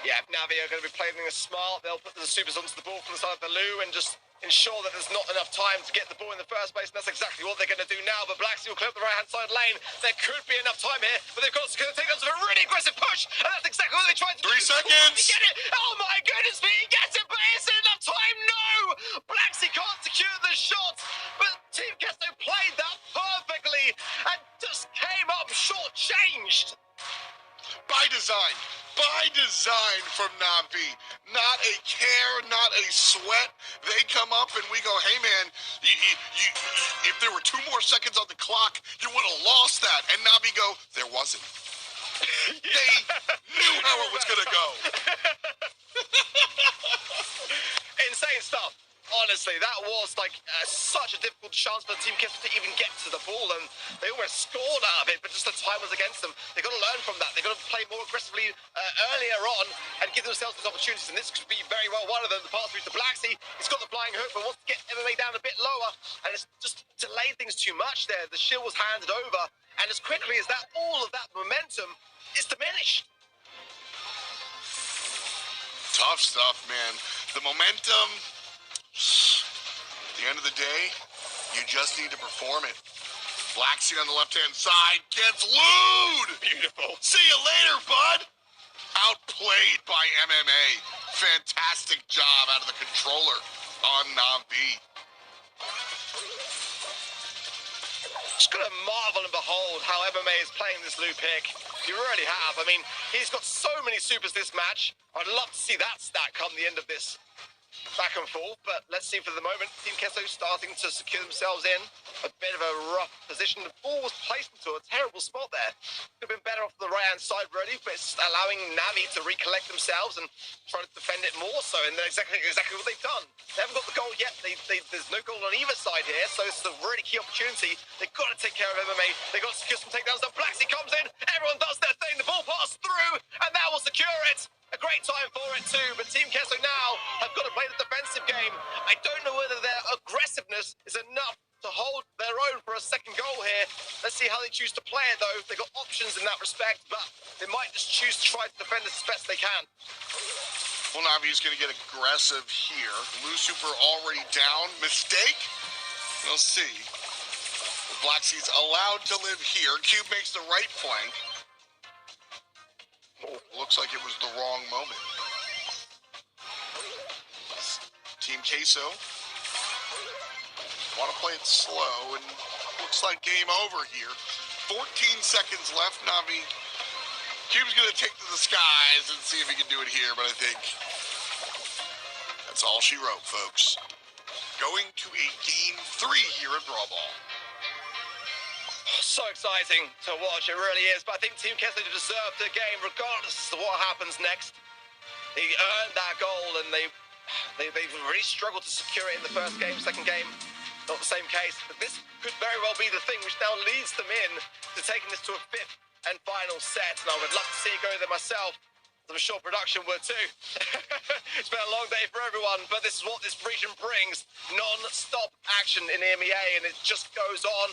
Yeah, Navi are going to be playing this smart. They'll put the supers onto the ball from the side of the Lou and just ensure that there's not enough time to get the ball in the first place, and that's exactly what they're going to do now. But Blacksy will clear up the right-hand side lane. There could be enough time here, but they've got to take those with a really aggressive push, and that's exactly what they tried to do. 3 seconds! Get it! Oh my goodness, but he gets it, but is it enough time? No! Blacksy can't secure the shot, but Team QUESO played that perfectly and just came up short-changed. By design from Navi. Not a care, not a sweat. They come up and we go, hey man, if there were 2 more seconds on the clock, you would have lost that. And Navi go, there wasn't. They knew how it was going to go. Insane stuff. Honestly, that was like such a difficult chance for Team QUESO to even get to the ball, and they almost scored out of it, but just the time was against them. They've got to learn from that. They've got to play more aggressively earlier on and give themselves these opportunities, and this could be very well one of them. The pass through to Blacksy. He's got the flying hook, but wants to get MMA down a bit lower, and it's just delayed things too much there. The shield was handed over, and as quickly as that, all of that momentum is diminished. Tough stuff, man. The momentum... At the end of the day, you just need to perform it. Blacksy on the left-hand side gets looed! Beautiful. See you later, bud! Outplayed by MMA. Fantastic job out of the controller on Navi. Just gonna marvel and behold how MMA is playing this Lou pick. You really have. I mean, he's got so many supers this match. I'd love to see that stat come the end of this back and forth, but let's see for the moment. Team QUESO starting to secure themselves in a bit of a rough position. The ball was placed into a terrible spot there. Could have been better off the right-hand side, really, but it's allowing Navi to recollect themselves and try to defend it more so, and that's exactly what they've done. They haven't got the goal yet. There's no goal on either side here, so it's a really key opportunity. They've got to take care of MMA. They've got to secure some takedowns. So Blacksy comes in, everyone does their thing, the ball passed through, and that will secure it. A great time for it too, but Team QUESO now have got to play the defensive game. I don't know whether their aggressiveness is enough to to hold their own for a second goal here. Let's see how they choose to play it, though. They've got options in that respect, but they might just choose to try to defend this as best they can. Well, Navi's going to get aggressive here. Blue Super already down. Mistake? We'll see. Black Sea's allowed to live here. Cube makes the right flank. Oh, looks like it was the wrong moment. Team Queso want to play it slow, and looks like game over here. 14 seconds left. Navi. Cube's going to take to the skies and see if he can do it here, but I think that's all she wrote, folks. Going to a game 3 here at Brawl Ball. So exciting to watch, it really is. But I think Team Queso deserved the game regardless of what happens next. They earned that goal, and they've really struggled to secure it in the first game, second game. Not the same case, but this could very well be the thing which now leads them in to taking this to a 5th and final set. And I would love to see it go there myself. I'm sure production would too. It's been a long day for everyone, but this is what this region brings. Non-stop action in EMEA, and it just goes on.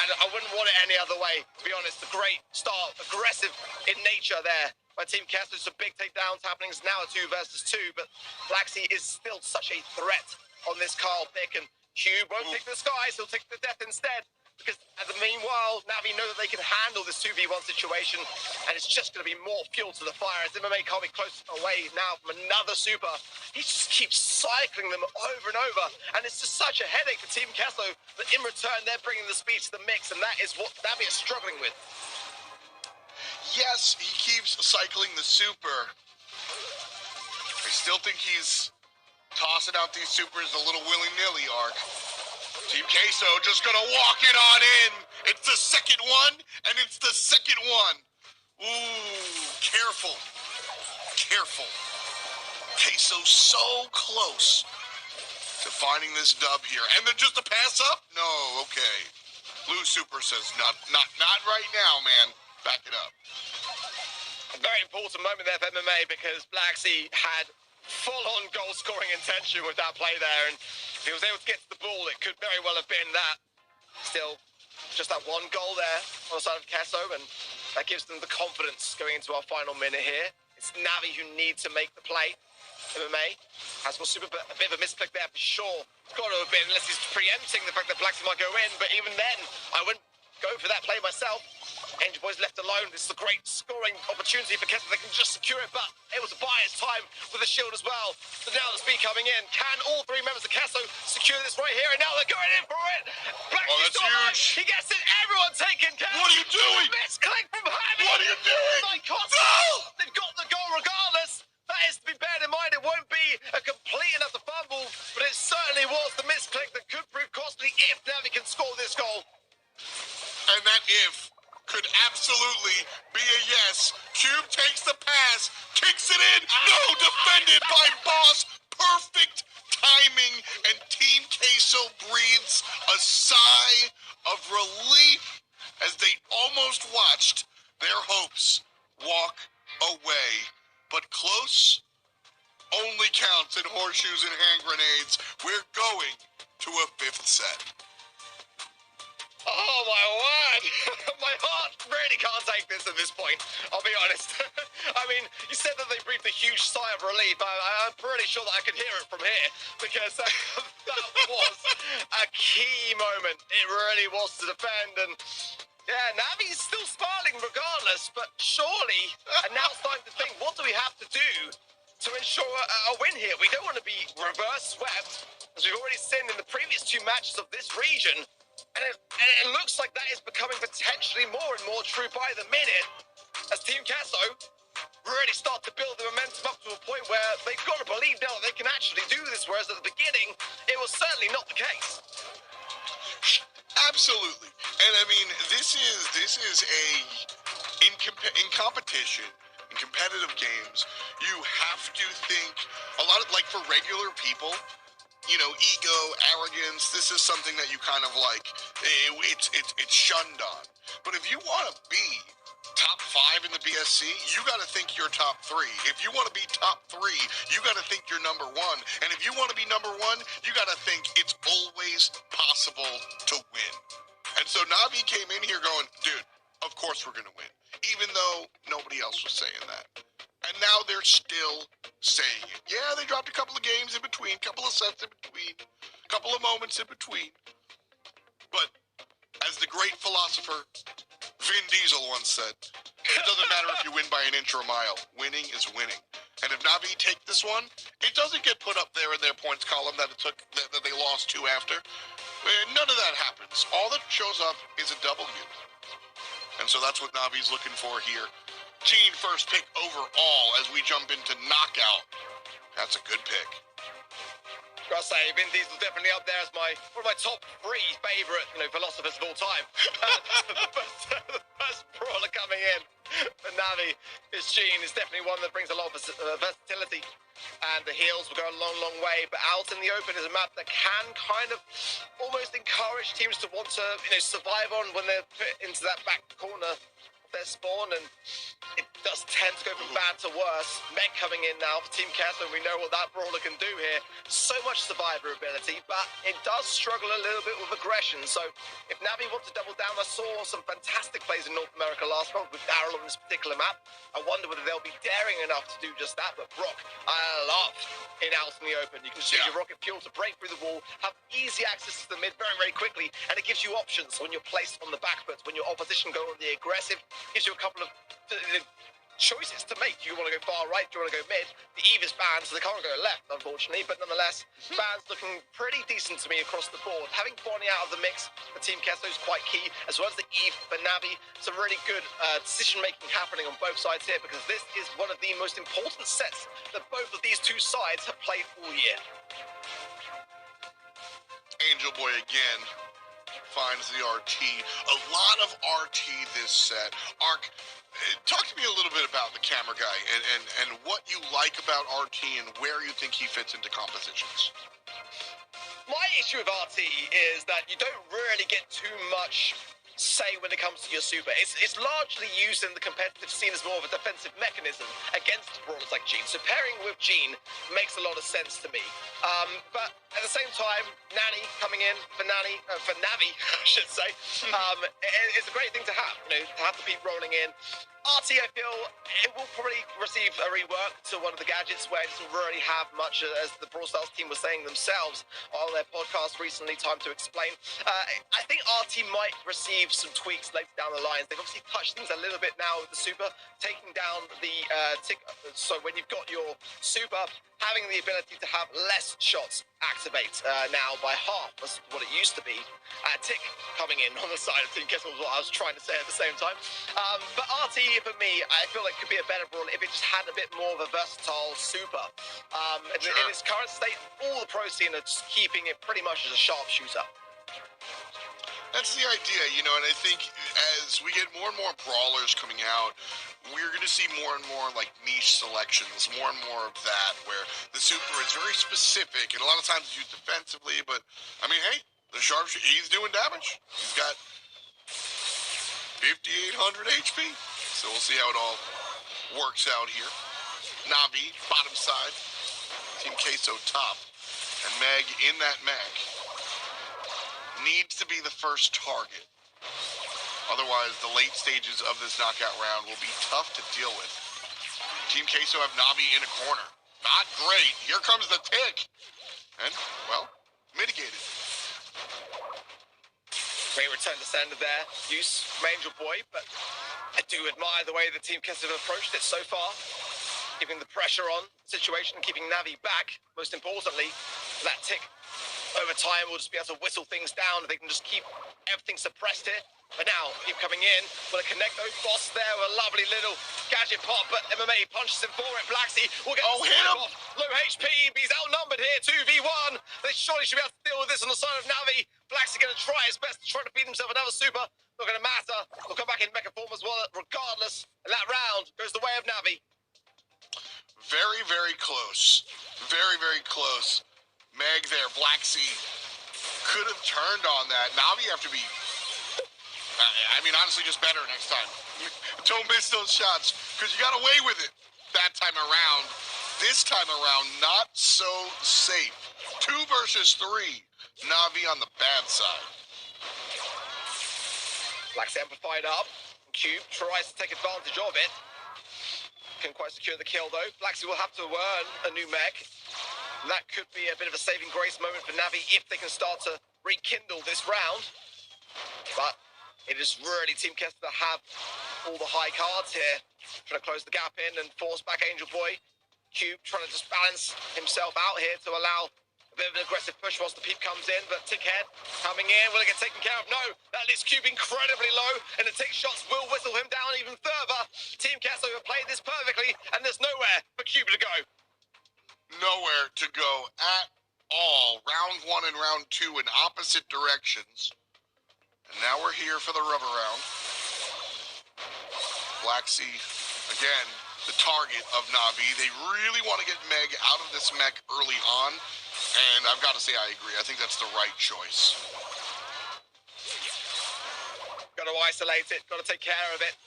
And I wouldn't want it any other way, to be honest. A great start, aggressive in nature there by Team Queso. Some big takedowns happening. It's now a 2 versus 2, but Black Sea is still such a threat on this Carl pick, and Cube won't take the skies, he'll take the death instead. Because at the meanwhile, Navi know that they can handle this 2v1 situation, and it's just going to be more fuel to the fire as MMA can't be close away now from another super. He just keeps cycling them over and over, and it's just such a headache for Team Queso that in return they're bringing the speed to the mix, and that is what Navi is struggling with. Yes, he keeps cycling the super. I still think he's tossing out these supers a little willy-nilly, Ark. Team Queso just gonna walk it on in. It's the second one, and it's the second one. Ooh, careful. Careful. Queso so close to finding this dub here. And then just a pass up? No, okay. Blue Super says, not right now, man. Back it up. A very important moment there for MMA because Black Sea had full-on goal-scoring intention with that play there, and if he was able to get to the ball, it could very well have been that. Still, just that one goal there on the side of Queso, and that gives them the confidence going into our final minute here. It's Navi who need to make the play. MMA has got a bit of a misclick there for sure. It's got to have been, unless he's preempting the fact that Black Sea might go in, but even then, I wouldn't go for that play myself. Angel Boy's left alone. This is a great scoring opportunity for Queso. They can just secure it, but able to buy his time with the shield as well. So now the speed coming in. Can all 3 members of Queso secure this right here? And now they're going in for it. Black Sea's still alive. He gets it. Everyone taken care. What are you doing? Misclick from Javi. What are you doing? No! They've got the goal regardless. That is to be bared in mind. It won't be a complete enough to fumble, but it certainly was the misclick that could prove costly if Navi can score this goal. And that if could absolutely be a yes. Cube takes the pass, kicks it in. No, defended by Boss. Perfect timing, and Team Queso breathes a sigh of relief as they almost watched their hopes walk away. But close only counts in horseshoes and hand grenades. We're going to a 5th set. Oh my word! My heart really can't take this at this point, I'll be honest. I mean, you said that they breathed a huge sigh of relief. I'm pretty sure that I could hear it from here, because that was a key moment. It really was to defend, and yeah, Navi's still smiling regardless, but surely, and now it's time to think, what do we have to do to ensure a win here? We don't want to be reverse swept, as we've already seen in the previous 2 matches of this region. And it looks like that is becoming potentially more and more true by the minute as Team Queso really start to build the momentum up to a point where they've got to believe now that they can actually do this, whereas at the beginning, it was certainly not the case. Absolutely. And I mean, this is in competition, in competitive games, you have to think a lot of, like, for regular people, you know, ego, arrogance, this is something that you kind of like, it's shunned on. But if you want to be top 5 in the BSC, you got to think you're top 3. If you want to be top 3, you got to think you're number 1. And if you want to be number 1, you got to think it's always possible to win. And so Navi came in here going, dude, of course we're going to win, even though nobody else was saying that. And now they're still saying it. Yeah, they dropped a couple of games in between, couple of sets in between, couple of moments in between. But as the great philosopher Vin Diesel once said, it doesn't matter if you win by an inch or a mile. Winning is winning. And if Navi take this one, it doesn't get put up there in their points column that they lost 2 after. None of that happens. All that shows up is a W. And so that's what Navi's looking for here. Gene first pick overall as we jump into knockout. That's a good pick. Gotta say, Vin Diesel definitely up there as one of my top 3 favourite, philosophers of all time. The first brawler coming in for Navi is Gene. Is definitely one that brings a lot of versatility, and the heals will go a long, long way. But out in the open is a map that can kind of almost encourage teams to want to, survive on when they're put into that back corner of their spawn, and it does tend to go from bad to worse. Meg coming in now for Team QUESO, and we know what that brawler can do here. So much survivability, but it does struggle a little bit with aggression. So if Navi wants to double down, I saw some fantastic plays in North America last month with Daryl on this particular map. I wonder whether they'll be daring enough to do just that. But Brock, I love in out in the open. You can use your rocket fuel to break through the wall, have easy access to the mid very, very quickly, and it gives you options when you're placed on the back foot, when your opposition go on the aggressive. Gives you a couple of choices to make. Do you want to go far right? Do you want to go mid? The Eve is banned, so they can't go left, unfortunately. But nonetheless, Ban's looking pretty decent to me across the board. Having Bonnie out of the mix for Team QUESO is quite key, as well as the Eve for Navi. Some really good decision-making happening on both sides here, because this is one of the most important sets that both of these 2 sides have played all year. Angel Boy again finds the RT. A lot of RT this set. Ark, talk to me a little bit about the camera guy and what you like about RT and where you think he fits into compositions. My issue with RT is that you don't really get too much say when it comes to your super. It's largely used in the competitive scene as more of a defensive mechanism against brawlers like Gene. So pairing with Gene makes a lot of sense to me. But at the same time, Nanny coming in for Navi, I should say, it's a great thing to have. To have the peep rolling in. RT, I feel it will probably receive a rework to one of the gadgets where it doesn't really have much, as the Brawl Stars team was saying themselves on their podcast recently, Time to Explain. I think RT might receive some tweaks later down the line. They've obviously touched things a little bit now with the super, taking down the tick. So when you've got your super, having the ability to have less shots activate now by half as what it used to be. Tick coming in on the side of Team QUESO was what I was trying to say at the same time. But RT, for me, I feel like could be a better brawl if it just had a bit more of a versatile super. In its current state, all the pro scene are just keeping it pretty much as a sharpshooter. That's the idea, and I think as we get more and more brawlers coming out, we're going to see more and more like niche selections, more and more of that, where the super is very specific, and a lot of times it's used defensively, but, I mean, hey, the sharpshooter, he's doing damage. He's got 5,800 HP, so we'll see how it all works out here. Navi, bottom side, Team QUESO top, and Meg in that Meg. Needs to be the first target. Otherwise, the late stages of this knockout round will be tough to deal with. Team QUESO have Navi in a corner. Not great. Here comes the tick. And, well, mitigated. Great return to sender there. Use from Angel Boy, but I do admire the way the Team QUESO have approached it so far. Keeping the pressure on the situation, keeping Navi back. Most importantly, that tick over time we'll just be able to whistle things down. They can just keep everything suppressed here. But now, keep coming in. Will it connect those boss there with a lovely little gadget pop, but MMA punches him for it. Blacksy will get hit him! off. Low HP, but he's outnumbered here. 2v1. They surely should be able to deal with this on the side of Navi. Blacksy going to try his best to try to feed himself another super. Not going to matter. He'll come back in mecha form as well, regardless. And that round goes the way of Navi. Very, very close. Very, very close. Meg there, Blacksy could have turned on that. Navi have to be I mean, honestly, just better next time. Don't miss those shots, because you got away with it that time around. This time around, not so safe. 2 versus 3. Navi on the bad side. Black's amplified up. Cube tries to take advantage of it. Couldn't quite secure the kill, though. Blacksy will have to earn a new mech. And that could be a bit of a saving grace moment for Navi if they can start to rekindle this round. But it is really Team Kester that have all the high cards here. Trying to close the gap in and force back Angel Boy. Cube trying to just balance himself out here to allow a bit of an aggressive push whilst the peep comes in. But Tickhead coming in, will it get taken care of? No, that leaves Cube incredibly low, and the tick shots will whistle him down even further. Team Kester have played this perfectly, and there's nowhere for Cube to go. Nowhere to go at all. Round 1 and round 2 in opposite directions. And now we're here for the rubber round. Blacksy, again, the target of Navi. They really want to get Meg out of this mech early on. And I've got to say I agree. I think that's the right choice. Got to isolate it, got to take care of it.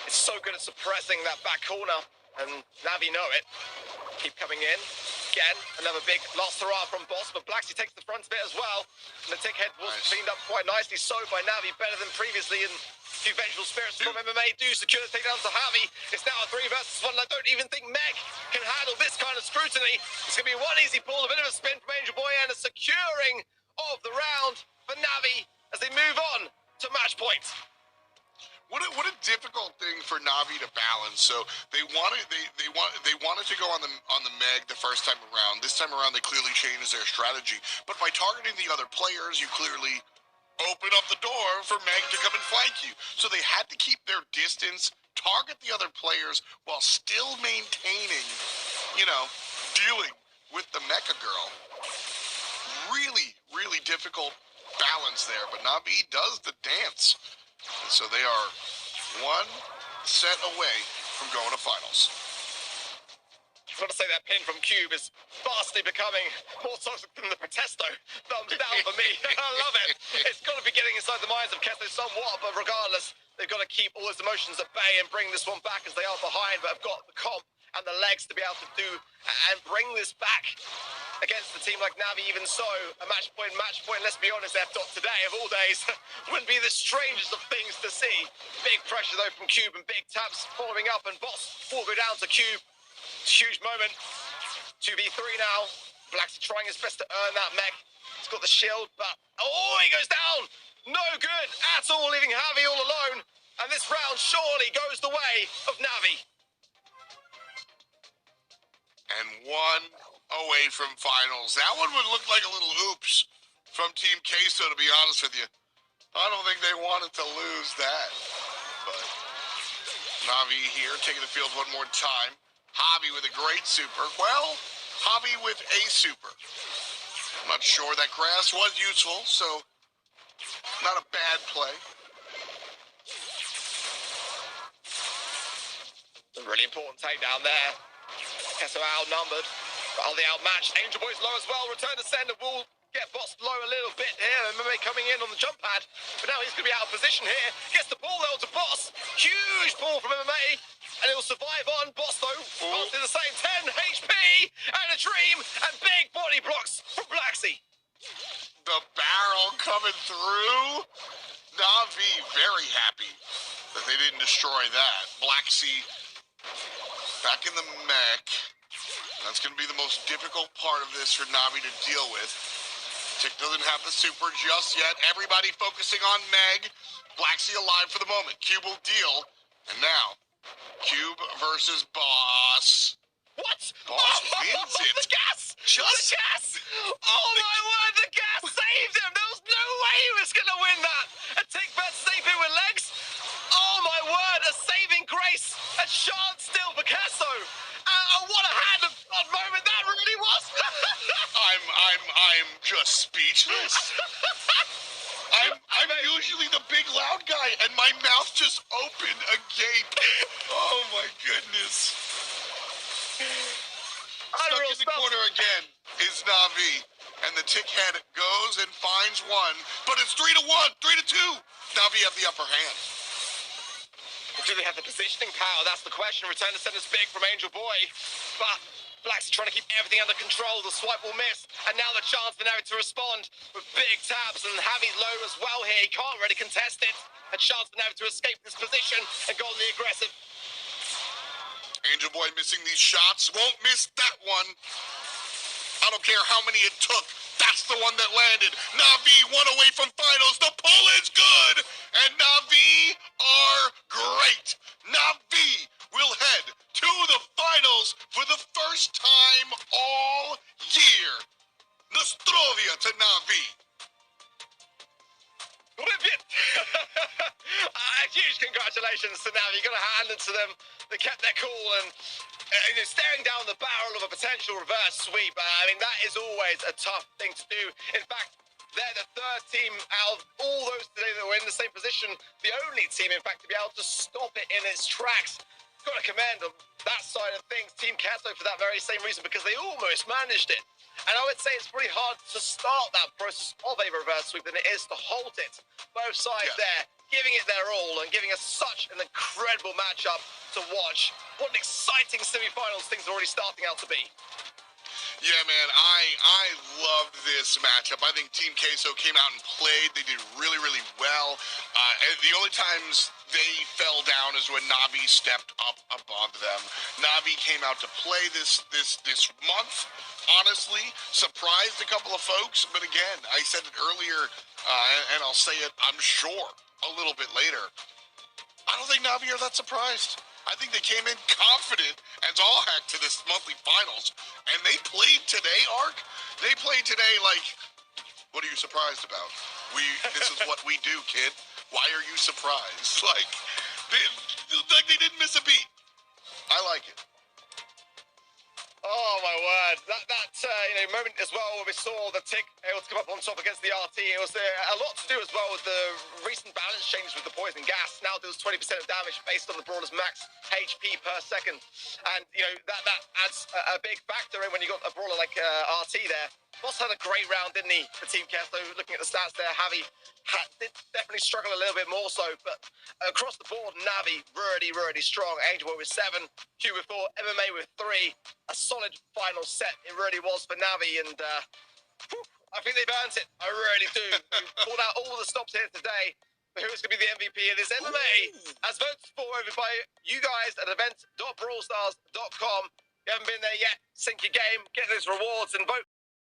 It's so good at suppressing that back corner, and Navi know it. Keep coming in. Again, another big last hurrah from Boss, but Blacksy takes the front of it as well. And the Tickhead was cleaned up quite nicely, so by Navi, better than previously. And a few vengeful spirits from MMA do secure the takedown to Javi. It's now a 3 versus 1, and I don't even think Meg can handle this kind of scrutiny. It's going to be one easy pull, a bit of a spin from Angel Boy, and a securing of the round for Navi as they move on to match point. What a difficult thing for Navi to balance. So they wanted to go on the Meg the first time around. This time around they clearly changed their strategy. But by targeting the other players, you clearly open up the door for Meg to come and flank you. So they had to keep their distance, target the other players while still maintaining, dealing with the Mecha Girl. Really, really difficult balance there. But Navi does the dance. And so they are 1 set away from going to finals. I've got to say that pin from Cube is vastly becoming more toxic than the Protesto. Thumbs down for me. I love it. It's got to be getting inside the minds of Kesto somewhat, but regardless, they've got to keep all those emotions at bay and bring this one back as they are behind, but have got the comp and the legs to be able to do and bring this back against a team like Navi. Even so, a match point, let's be honest, F-Dot today of all days wouldn't be the strangest of things to see. Big pressure though from Cube and big taps following up, and Boss will go down to Cube. Huge moment. 2v3 now. Black's trying his best to earn that mech. He's got the shield, but he goes down. No good at all, leaving Javi all alone. And this round surely goes the way of Navi. And 1 away from finals. That one would look like a little oops from Team Queso, to be honest with you. I don't think they wanted to lose that. But Navi here, taking the field one more time. Javi with a great super. Well, Javi with a super. I'm not sure that grass was useful, so not a bad play. A really important takedown there. Queso outnumbered, but are they outmatched? Angel Boy's low as well. Return to sender will get Boss low a little bit here. MMA coming in on the jump pad, but now he's going to be out of position here. Gets the ball though to Boss. Huge ball from MMA, and he'll survive on. Boss though, Boss did the same. 10 HP and a dream, and big body blocks from Blacksy. The barrel coming through. Navi very happy that they didn't destroy that. Blacksy back in the mech. That's going to be the most difficult part of this for Navi to deal with. Tick doesn't have the super just yet. Everybody focusing on Meg. Blacksy alive for the moment. Cube will deal. And now, Cube versus Boss. What? Boss wins it. The gas! Just the gas! Oh my word, the gas saved him! There was no way he was going to win that! A tick bet save him with legs? Oh my word, a saving grace! A chance still for Queso! What a hand of God moment that really was! I'm just speechless. I'm usually the big loud guy, and my mouth just opened agape. Oh my goodness. Stuck in the corner again is Navi, and the tick head goes and finds 1, but it's 3-1, 3-2. Navi have the upper hand. Do they have the positioning power? That's the question. Return to center's big from Angel Boy. But Blacks are trying to keep everything under control. The swipe will miss. And now the chance for Navi to respond with big taps. And Javi's low as well here. He can't really contest it. A chance for Navi to escape this position and go on the aggressive. Angel Boy missing these shots. Won't miss that one. I don't care how many it took. That's the one that landed. Navi one away from finals. The pull is good. And Navi are great. Navi will head to the finals for the first time all year. Nostrovia to Navi. Rip. Huge congratulations to Navi. You've got to hand it to them. They kept their cool and staring down the barrel of a potential reverse sweep. I mean, that is always a tough thing to do. In fact, they're the third team out of all those today that were in the same position. The only team, in fact, to be able to stop it in its tracks. Got to commend them, that side of things. Team QUESO for that very same reason, because they almost managed it. And I would say it's pretty hard to start that process of a reverse sweep than it is to hold it. Both sides there, giving it their all and giving us such an incredible matchup to watch. What an exciting semi-finals things are already starting out to be. Yeah, man, I loved this matchup. I think Team QUESO came out and played. They did really, really well. The only times they fell down is when Navi stepped up above them. Navi came out to play this month. Honestly, surprised a couple of folks, but again, I said it earlier, and I'll say it, I'm sure, a little bit later. I don't think Navi are that surprised. I think they came in confident as all heck to this monthly finals, and they played today, Ark. They played today like, what are you surprised about? This is what we do, kid. Why are you surprised? Like they didn't miss a beat. I like it. Oh my word! That moment as well where we saw the tick able to come up on top against the RT. It was a lot to do as well with the recent balance changes with the poison gas. Now deals 20% of damage based on the brawler's max HP per second, and that adds a big factor in when you got a brawler like RT there. Boss had a great round, didn't he? For Team QUESO, looking at the stats there, Javi did definitely struggle a little bit more so, but across the board, Navi really, really strong. Angel Boy with 7, Q with 4, MMA with 3. A solid final set it really was for Navi, and I think they've earned it. I really do. We've pulled out all the stops here today. But who's going to be the MVP of this MMA? As voted for over by you guys at event.brawlstars.com. If you haven't been there yet, sync your game, get those rewards, and vote.